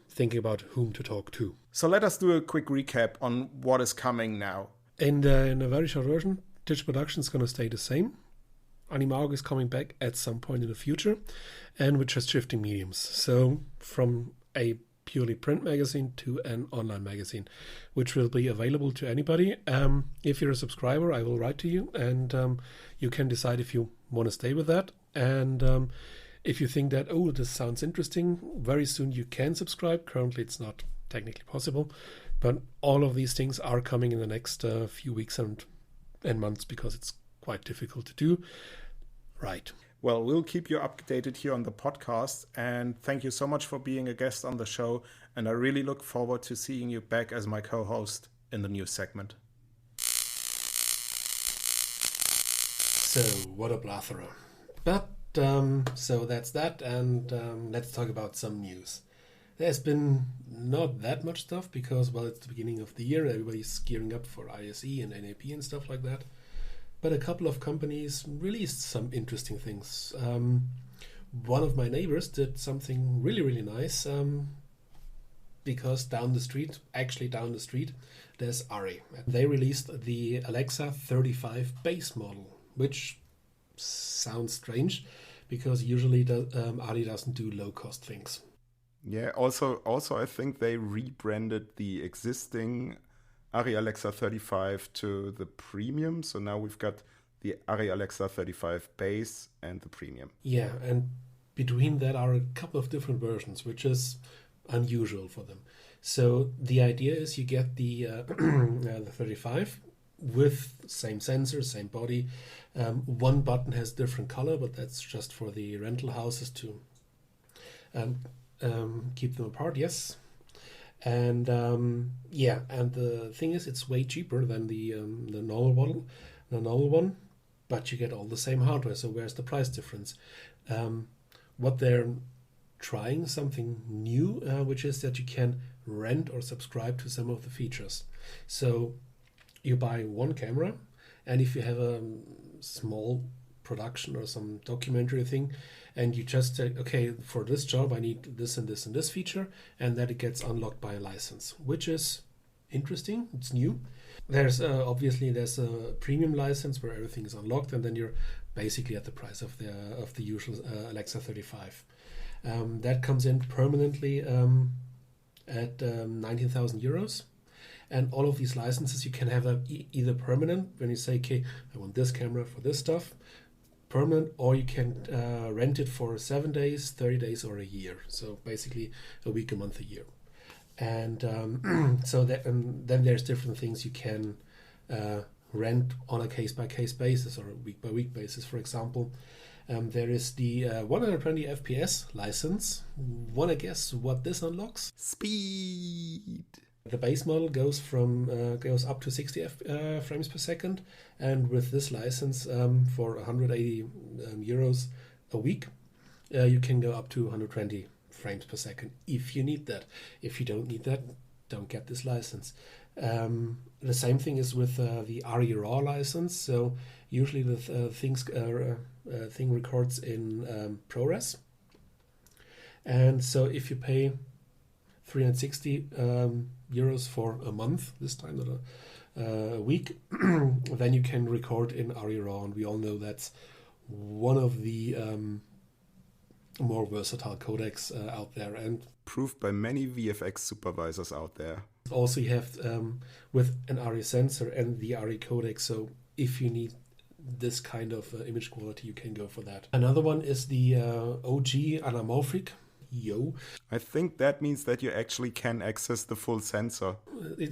thinking about whom to talk to. So let us do a quick recap on what is coming now. In a very short version, digital production is going to stay the same. Animago is coming back at some point in the future, and we're just shifting mediums. So from a purely print magazine to an online magazine, which will be available to anybody. If you're a subscriber, I will write to you, and you can decide if you want to stay with that. And if you think that, oh, this sounds interesting, very soon you can subscribe. Currently, it's not technically possible, but all of these things are coming in the next few weeks and months, because it's quite difficult to do. Right. Well, we'll keep you updated here on the podcast, and thank you so much for being a guest on the show, and I really look forward to seeing you back as my co-host in the news segment. So, what a plethora. But, so that's that, and let's talk about some news. There's been not that much stuff because, well, it's the beginning of the year, everybody's gearing up for ISE and NAP and stuff like that. But a couple of companies released some interesting things. One of my neighbors did something really, really nice, because down the street, there's Arri. They released the Alexa 35 base model, which sounds strange, because usually Arri doesn't do low-cost things. Yeah, also, I think they rebranded the existing Arri Alexa 35 to the premium. So now we've got the Arri Alexa 35 base and the premium. Yeah, and between that are a couple of different versions, which is unusual for them. So the idea is you get the 35 with same sensor, same body. One button has different color, but that's just for the rental houses to keep them apart. Yes. And and the thing is, it's way cheaper than the normal one, but you get all the same hardware. So where's the price difference? What they're trying something new, which is that you can rent or subscribe to some of the features. So you buy one camera, and if you have a small production or some documentary thing, and you just say, okay, for this job I need this and this and this feature, and that it gets unlocked by a license, which is interesting. It's new. There's obviously there's a premium license where everything is unlocked, and then you're basically at the price of the usual Alexa 35. That comes in permanently at 19,000 euros. And all of these licenses you can have either permanent, when you say, okay, I want this camera for this stuff, permanent, or you can rent it for 7 days, 30 days, or a year. So basically a week, a month, a year. And then there's different things you can rent on a case-by-case basis or a week-by-week basis. For example, there is the 120 FPS license. Want to guess what this unlocks? Speed. The base model goes up to 60 frames per second, and with this license for 180 euros a week, you can go up to 120 frames per second if you need that. If you don't need that, don't get this license. The same thing is with the Arri RAW license. So usually the thing records in ProRes, and so if you pay 360 euros for a month, this time not a week, then you can record in Arri RAW, and we all know that's one of the more versatile codecs out there, and proved by many VFX supervisors out there. Also you have with an Arri sensor and the Arri codec, so if you need this kind of image quality, you can go for that. Another one is the OG anamorphic. I think that means that you actually can access the full sensor.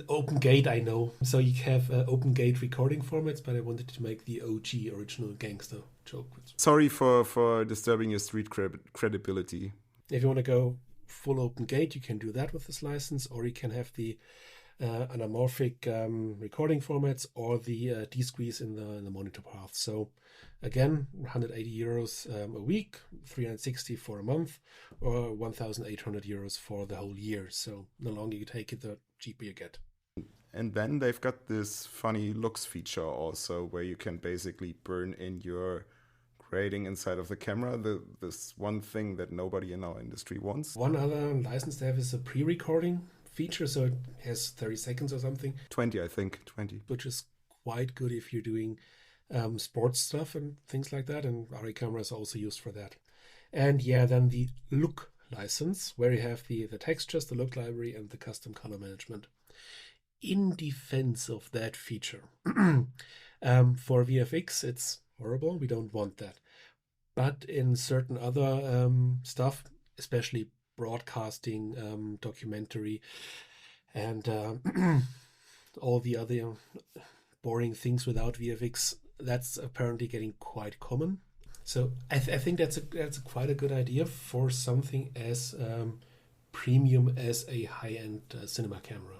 Open gate, I know. So you have open gate recording formats, but I wanted to make the OG original gangster joke. Sorry for disturbing your street credibility. If you want to go full open gate, you can do that with this license, or you can have the anamorphic recording formats or the D-squeeze in the monitor path. So again, 180 euros a week, 360 for a month, or 1,800 euros for the whole year. So the longer you take it, the cheaper you get. And then they've got this funny looks feature also, where you can basically burn in your grading inside of the camera. This one thing that nobody in our industry wants. One other license they have is a pre-recording feature, so it has 30 seconds or something. 20, I think. 20. Which is quite good if you're doing sports stuff and things like that, and Arri cameras are also used for that. And yeah, then the look license, where you have the textures, the look library, and the custom color management. In defense of that feature, for VFX, it's horrible. We don't want that. But in certain other stuff, especially broadcasting, documentary, and all the other boring things without VFX, that's apparently getting quite common. So I think that's quite a good idea for something as premium as a high-end cinema camera.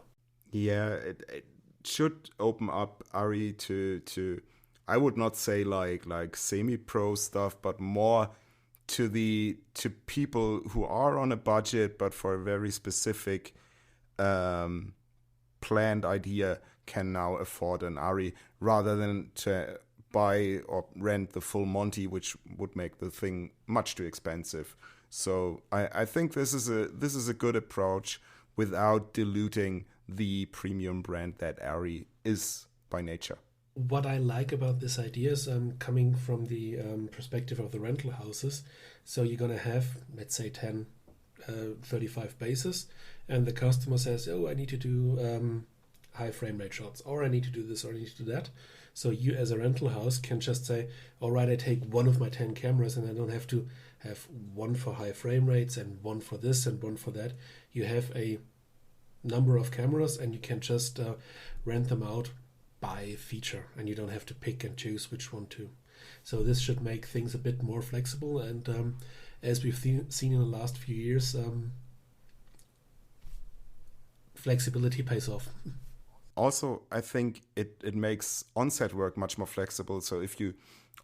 Yeah, it should open up Arri to I would not say like semi-pro stuff, but more to people who are on a budget, but for a very specific planned idea can now afford an Arri, rather than to buy or rent the full Monty, which would make the thing much too expensive. So I think this is a good approach without diluting the premium brand that Arri is by nature. What I like about this idea is coming from the perspective of the rental houses. So you're going to have, let's say, 10 35 bases, and the customer says, oh, I need to do high frame rate shots, or I need to do this, or I need to do that. So you as a rental house can just say, all right, I take one of my 10 cameras and I don't have to have one for high frame rates and one for this and one for that. You have a number of cameras and you can just rent them out by feature, and you don't have to pick and choose which one to. So this should make things a bit more flexible, and as we've seen in the last few years, flexibility pays off. Also, I think it makes on-set work much more flexible. So if you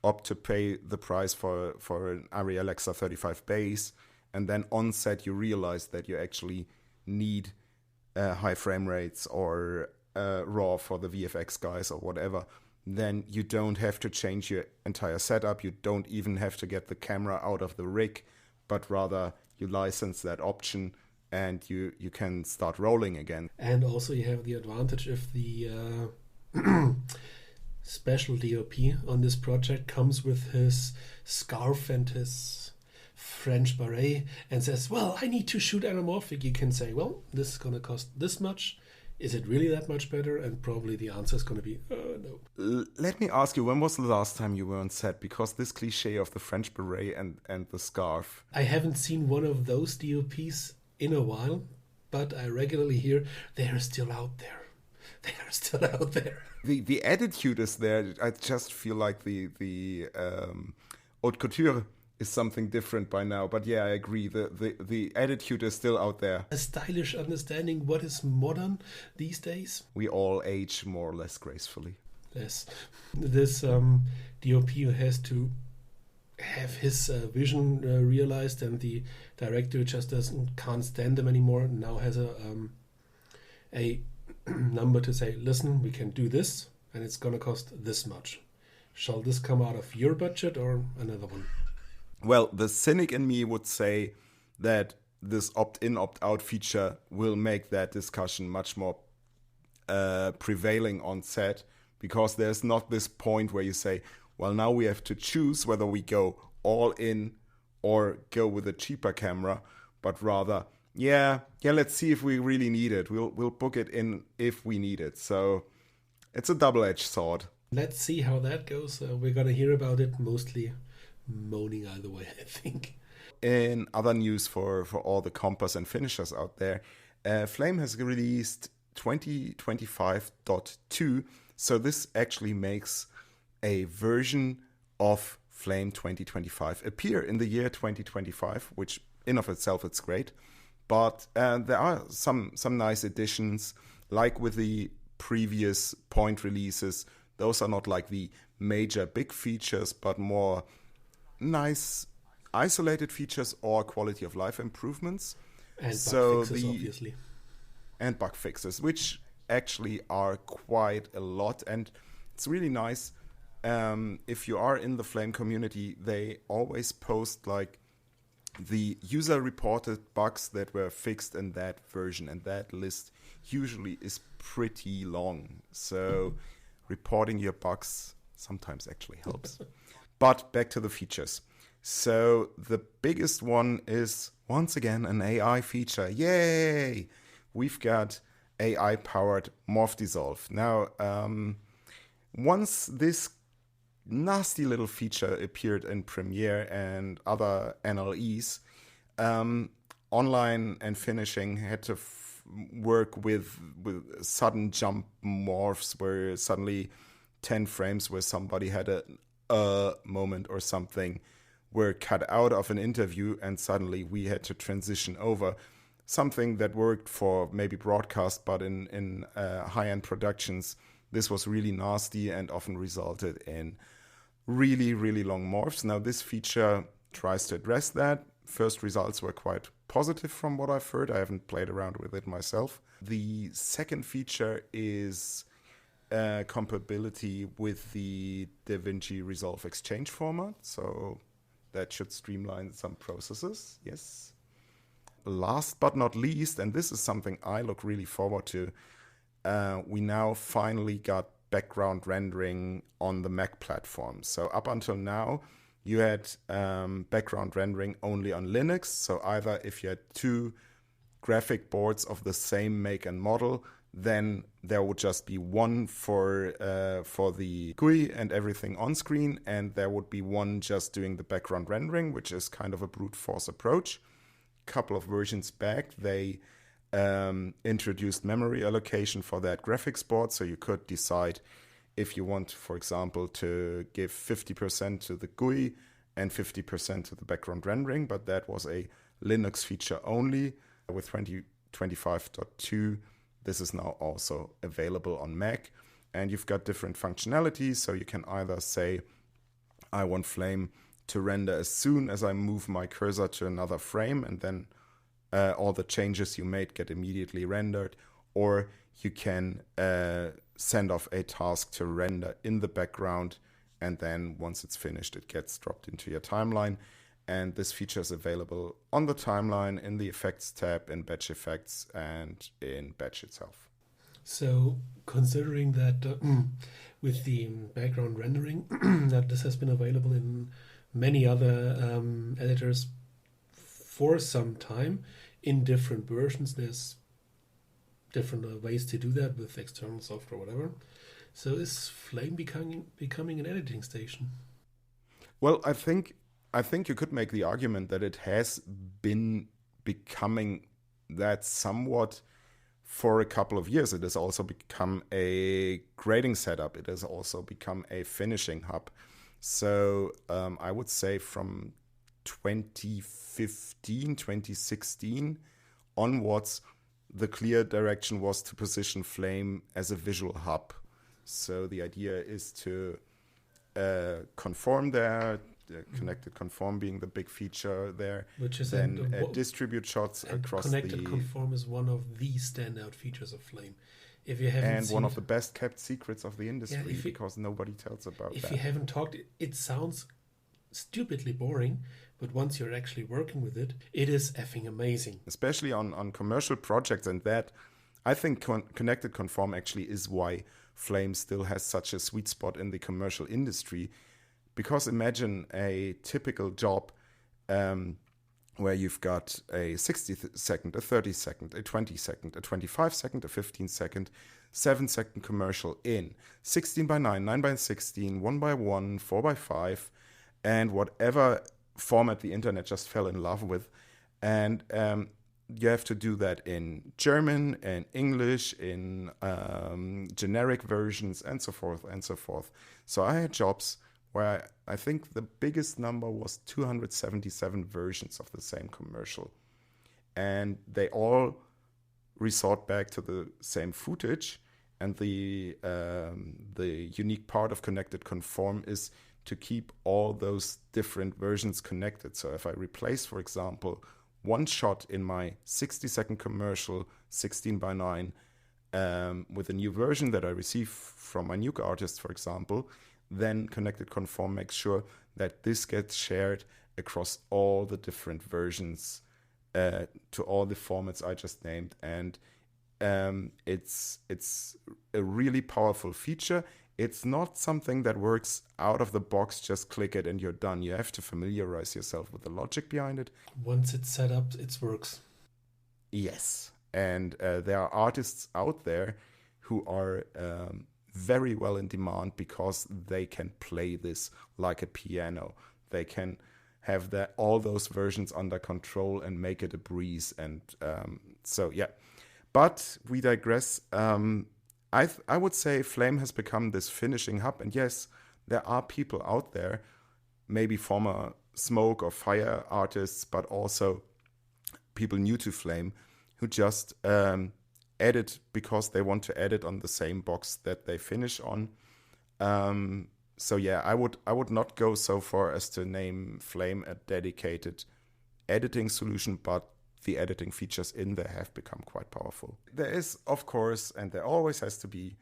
opt to pay the price for an Arri Alexa 35 base, and then on-set you realize that you actually need high frame rates or RAW for the VFX guys or whatever, then you don't have to change your entire setup. You don't even have to get the camera out of the rig, but rather you license that option and you can start rolling again. And also you have the advantage if the special DOP on this project comes with his scarf and his French beret and says, well, I need to shoot anamorphic. You can say, well, this is going to cost this much. Is it really that much better? And probably the answer is going to be, no. Let me ask you, when was the last time you were on set? Because this cliche of the French beret and the scarf. I haven't seen one of those DOPs in a while, but I regularly hear they are still out there. They are still out there. The attitude is there. I just feel like the haute couture is something different by now. But yeah, I agree. The attitude is still out there. A stylish understanding what is modern these days. We all age more or less gracefully. Yes. This DOP has to have his vision realized, and the director just can't stand them anymore. Now has a number to say, listen, we can do this, and it's going to cost this much. Shall this come out of your budget or another one? Well, the cynic in me would say that this opt-in, opt-out feature will make that discussion much more prevailing on set, because there's not this point where you say, well, now we have to choose whether we go all in or go with a cheaper camera, but rather, yeah, let's see if we really need it. We'll book it in if we need it. So it's a double-edged sword. Let's see how that goes. We're going to hear about it, mostly moaning either way, I think. In other news for all the compers and finishers out there, Flame has released 2025.2. So this actually makes a version of Flame 2025 appear in the year 2025, which in of itself it's great. But there are some nice additions, like with the previous point releases. Those are not like the major big features, but more nice isolated features or quality of life improvements. And bug fixes, obviously. And bug fixes, which actually are quite a lot. And it's really nice. If you are in the Flame community, they always post like the user reported bugs that were fixed in that version, and that list usually is pretty long. So reporting your bugs sometimes actually helps. But back to the features. So the biggest one is, once again, an AI feature. Yay! We've got AI-powered morph dissolve. Now, once this nasty little feature appeared in Premiere and other NLEs, online and finishing had to work with sudden jump morphs where suddenly 10 frames where somebody had a moment or something were cut out of an interview, and suddenly we had to transition over. Something that worked for maybe broadcast, but in high-end productions, this was really nasty and often resulted in really, really long morphs. Now, this feature tries to address that. First results were quite positive from what I've heard. I haven't played around with it myself. The second feature is compatibility with the DaVinci Resolve Exchange format. So that should streamline some processes, yes. Last but not least, and this is something I look really forward to, we now finally got background rendering on the Mac platform. So up until now, you had background rendering only on Linux. So either if you had two graphic boards of the same make and model, then there would just be one for the GUI and everything on screen, and there would be one just doing the background rendering, which is kind of a brute force approach. A couple of versions back, they introduced memory allocation for that graphics board, so you could decide if you want, for example, to give 50% to the GUI and 50% to the background rendering, but that was a Linux feature only. With 2025.2, this is now also available on Mac, and you've got different functionalities, so you can either say, I want Flame to render as soon as I move my cursor to another frame, and then all the changes you made get immediately rendered, or you can send off a task to render in the background, and then once it's finished, it gets dropped into your timeline. And this feature is available on the timeline, in the Effects tab, in Batch Effects, and in Batch itself. So, considering that with the background rendering, that this has been available in many other editors for some time in different versions, there's different ways to do that with external software or whatever. So, is Flame becoming an editing station? Well, I think you could make the argument that it has been becoming that somewhat for a couple of years. It has also become a grading setup. It has also become a finishing hub. So I would say from 2015, 2016 onwards, the clear direction was to position Flame as a visual hub. So the idea is to conform there, connected conform being the big feature there, which is then distribute shots across connected conform is one of the standout features of Flame. If you haven't and one of the best kept secrets of the industry, because nobody tells about that. If you haven't talked, it sounds stupidly boring, but once you're actually working with it, it is effing amazing. Especially on commercial projects, and that I think connected conform actually is why Flame still has such a sweet spot in the commercial industry. Because imagine a typical job where you've got a 60 second, a 30 second, a 20 second, a 25 second, a 15 second, 7-second commercial in 16 by 9, 9 by 16, 1 by 1, 4 by 5, and whatever format the internet just fell in love with. And you have to do that in German and English, in generic versions, and so forth and so forth. So I had jobs where I think the biggest number was 277 versions of the same commercial. And they all resort back to the same footage. And the unique part of connected conform is to keep all those different versions connected. So if I replace, for example, one shot in my 60-second commercial, 16 by 9, with a new version that I receive from my Nuke artist, for example, then connected conform makes sure that this gets shared across all the different versions to all the formats I just named. And it's a really powerful feature. It's not something that works out of the box, just click it and you're done. You have to familiarize yourself with the logic behind it. Once it's set up, it works. Yes. And there are artists out there who are very well in demand because they can play this like a piano. They can have all those versions under control and make it a breeze. And so, yeah. But we digress. I would say Flame has become this finishing hub. And yes, there are people out there, maybe former Smoke or Fire artists, but also people new to Flame who just edit because they want to edit on the same box that they finish on. So yeah, I would not go so far as to name Flame a dedicated editing solution, but the editing features in there have become quite powerful. There is, of course, and there always has to be,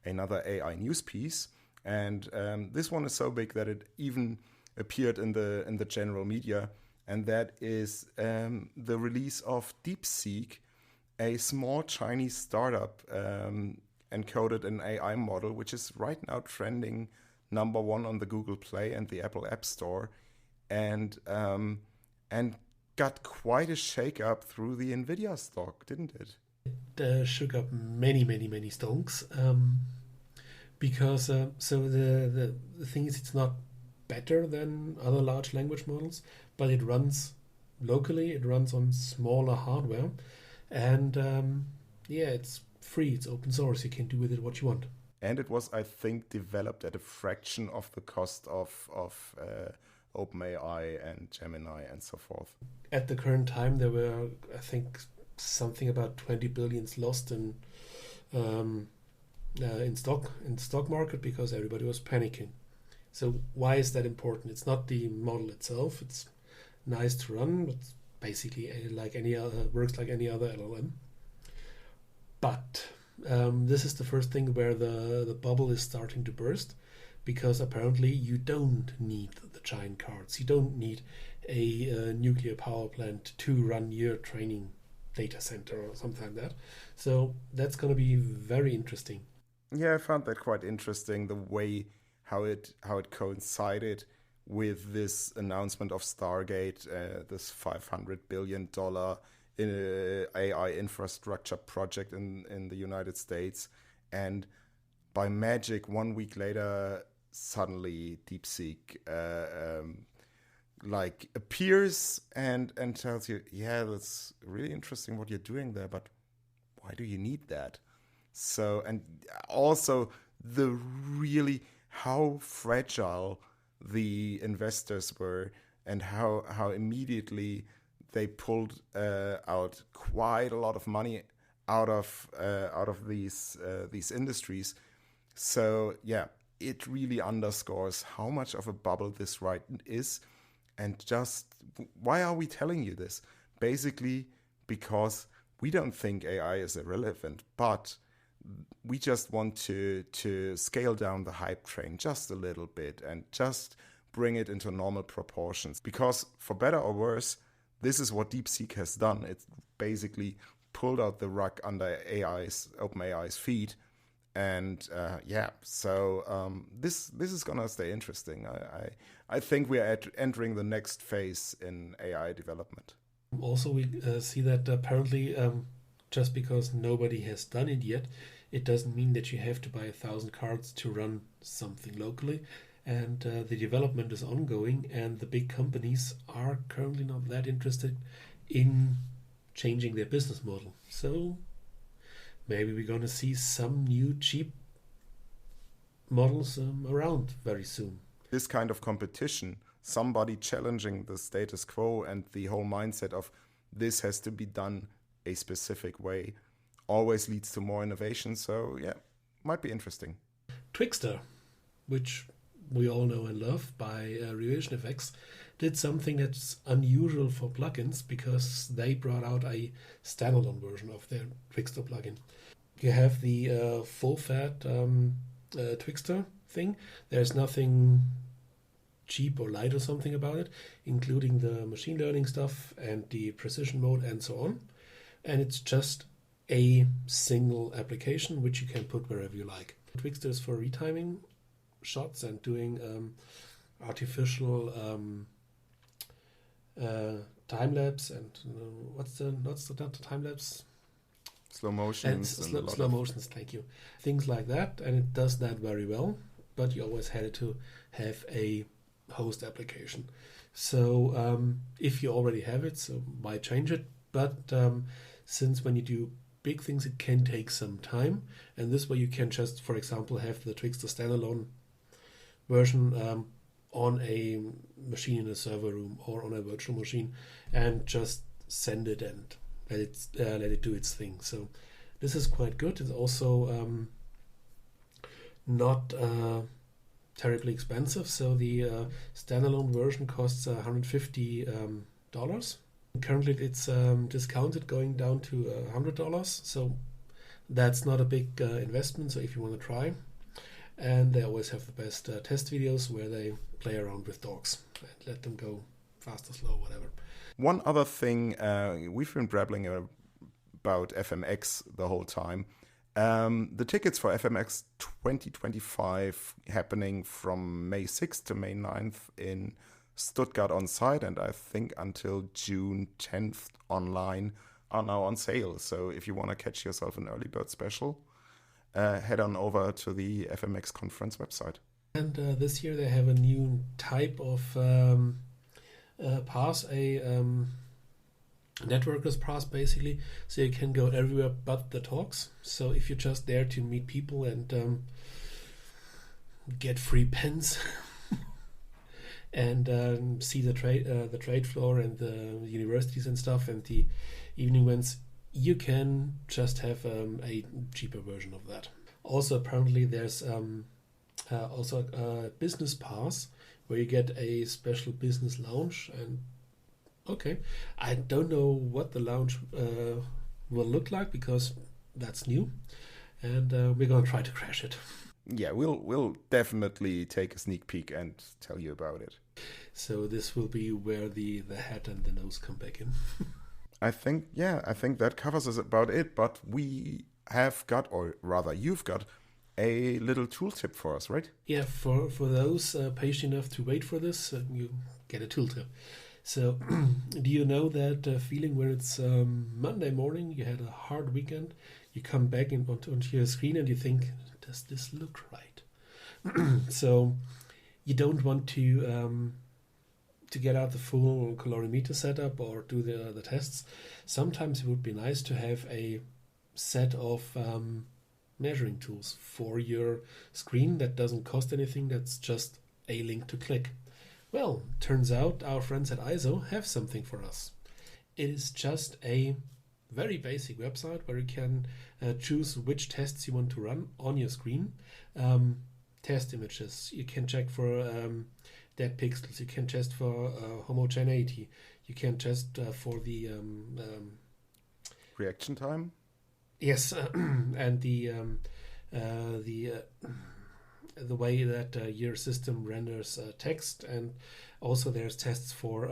another AI news piece, and this one is so big that it even appeared in the general media, and that is the release of DeepSeek, a small Chinese startup encoded an AI model, which is right now trending #1 on the Google Play and the Apple App Store, and got quite a shakeup through the NVidia stock, didn't it? It shook up many stocks, because so the thing is, it's not better than other large language models, but it runs locally, it runs on smaller hardware, and it's free, it's open source, you can do with it what you want. And it was, I think, developed at a fraction of the cost of OpenAI and Gemini and so forth. At the current time, there were, I think, something about 20 billion lost in stock market because everybody was panicking. So why is that important? It's not the model itself. It's nice to run. It's basically like any other, works like any other LLM. But this is the first thing where the bubble is starting to burst, because apparently you don't need the giant cards. You don't need a nuclear power plant to run your training data center or something like that. So that's going to be very interesting. Yeah, I found that quite interesting, the way how it coincided with this announcement of Stargate, this $500 billion AI infrastructure project in the United States, and by magic 1 week later, suddenly DeepSeek appears and tells you, yeah, that's really interesting what you're doing there, but why do you need that? So, and also the really how fragile the investors were, and how immediately they pulled out quite a lot of money out of these industries. So yeah, it really underscores how much of a bubble this right is. And just why are we telling you this? Basically, because we don't think AI is irrelevant, but we just want to scale down the hype train just a little bit and just bring it into normal proportions. Because for better or worse, this is what DeepSeek has done. It's basically pulled out the rug under OpenAI's feet. And so this is gonna stay interesting. I think we are entering the next phase in AI development. Also, we see that apparently, just because nobody has done it yet, it doesn't mean that you have to buy 1,000 cards to run something locally. And the development is ongoing, and the big companies are currently not that interested in changing their business model. So maybe we're going to see some new cheap models around very soon. This kind of competition, somebody challenging the status quo and the whole mindset of this has to be done a specific way, always leads to more innovation. So yeah, might be interesting. Twixtor, which we all know and love by Revision FX, did something that's unusual for plugins, because they brought out a standalone version of their Twixtor plugin. You have the full-fat Twixtor thing. There's nothing cheap or light or something about it, including the machine learning stuff and the precision mode and so on. And it's just a single application which you can put wherever you like. Twixtor is for retiming shots and doing artificial time lapse and what's the time lapse? Slow motions. Slow motions, thank you. Things like that, and it does that very well, but you always had to have a host application. So if you already have it, so why change it? But since when you do big things, it can take some time, and this way you can just, for example, have the Twixtor standalone version on a machine in a server room or on a virtual machine, and just send it and let it do its thing. So this is quite good. It's also not terribly expensive. So the standalone version costs $150. Currently, it's discounted, going down to $100. So that's not a big investment. So if you want to try. And they always have the best test videos where they play around with dogs and let them go fast or slow, whatever. One other thing, we've been babbling about FMX the whole time, The tickets for FMX 2025 happening from May 6th to May 9th in Stuttgart on site, and I think until June 10th online are now on sale. So if you want to catch yourself an early bird special, head on over to the FMX conference website. And this year they have a new type of pass, a networkers pass basically, so you can go everywhere but the talks. So if you're just there to meet people and get free pens and see the trade floor and the universities and stuff and the evening events, you can just have a cheaper version of that. Also, apparently there's also a business pass where you get a special business lounge. And okay, I don't know what the lounge will look like because that's new, and we're gonna try to crash it. Yeah, we'll definitely take a sneak peek and tell you about it. So this will be where the head and the nose come back in. I think that covers us about it, but we have got, or rather you've got, a little tooltip for us, right? Yeah, for those patient enough to wait for this, you get a tooltip. So do you know that feeling where it's Monday morning, you had a hard weekend, you come back onto your screen and you think, does this look right? So you don't want to get out the full colorimeter setup or do the tests. Sometimes it would be nice to have a set of measuring tools for your screen that doesn't cost anything, that's just a link to click. Well, turns out our friends at Eizo have something for us. It is just a very basic website where you can choose which tests you want to run on your screen. Test images, you can check for dead pixels, you can test for homogeneity, you can test for the reaction time. Yes, and the way that your system renders text, and also there's tests for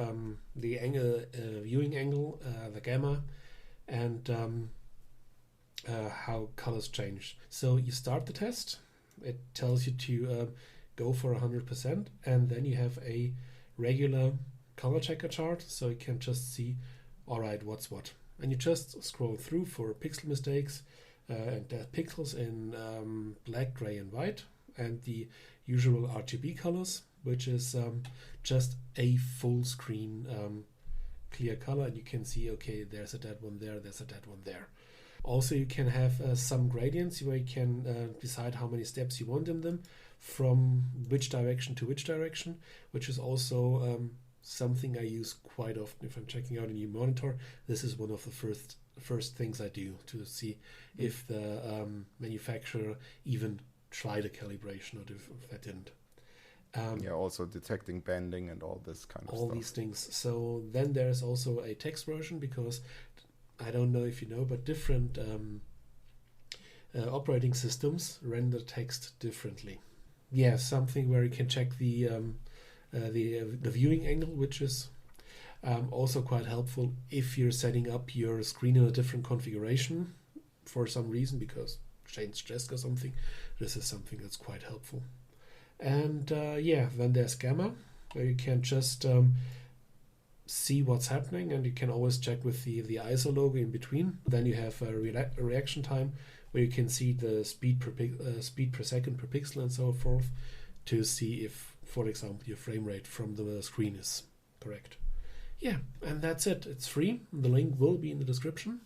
the angle, viewing angle, the gamma, and how colors change. So you start the test. It tells you to go for 100%, and then you have a regular color checker chart, so you can just see, all right, what's what. And you just scroll through for pixel mistakes and pixels in black, gray, and white, and the usual RGB colors, which is just a full screen clear color, and you can see, okay, there's a dead one there, there's a dead one there. Also, you can have some gradients where you can decide how many steps you want in them, from which direction to which direction, which is also something I use quite often if I'm checking out a new monitor. This is one of the first things I do to see if the manufacturer even tried a calibration or if they didn't. Also detecting bending and all this kind of all stuff. These things. So then there's also a text version, because I don't know if you know, but different operating systems render text differently. Yeah, something where you can check the viewing angle, which is also quite helpful if you're setting up your screen in a different configuration for some reason, because change disk or something. This is something that's quite helpful. And then there's gamma, where you can just see what's happening, and you can always check with the Eizo logo in between. Then you have a reaction time, where you can see the speed per second per pixel and so forth, to see if, for example, your frame rate from the screen is correct. Yeah, and that's it. It's free. The link will be in the description.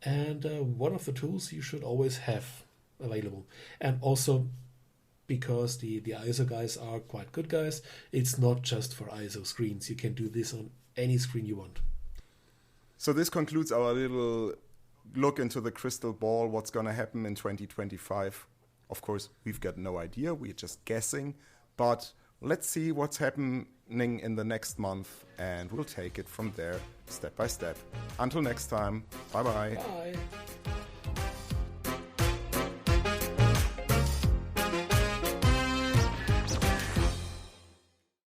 And one of the tools you should always have available. And also, because the Eizo guys are quite good guys, it's not just for Eizo screens. You can do this on any screen you want. So this concludes our little look into the crystal ball, what's going to happen in 2025. Of course, we've got no idea. We're just guessing. But let's see what's happening in the next month, and we'll take it from there, step by step. Until next time, bye-bye. Bye.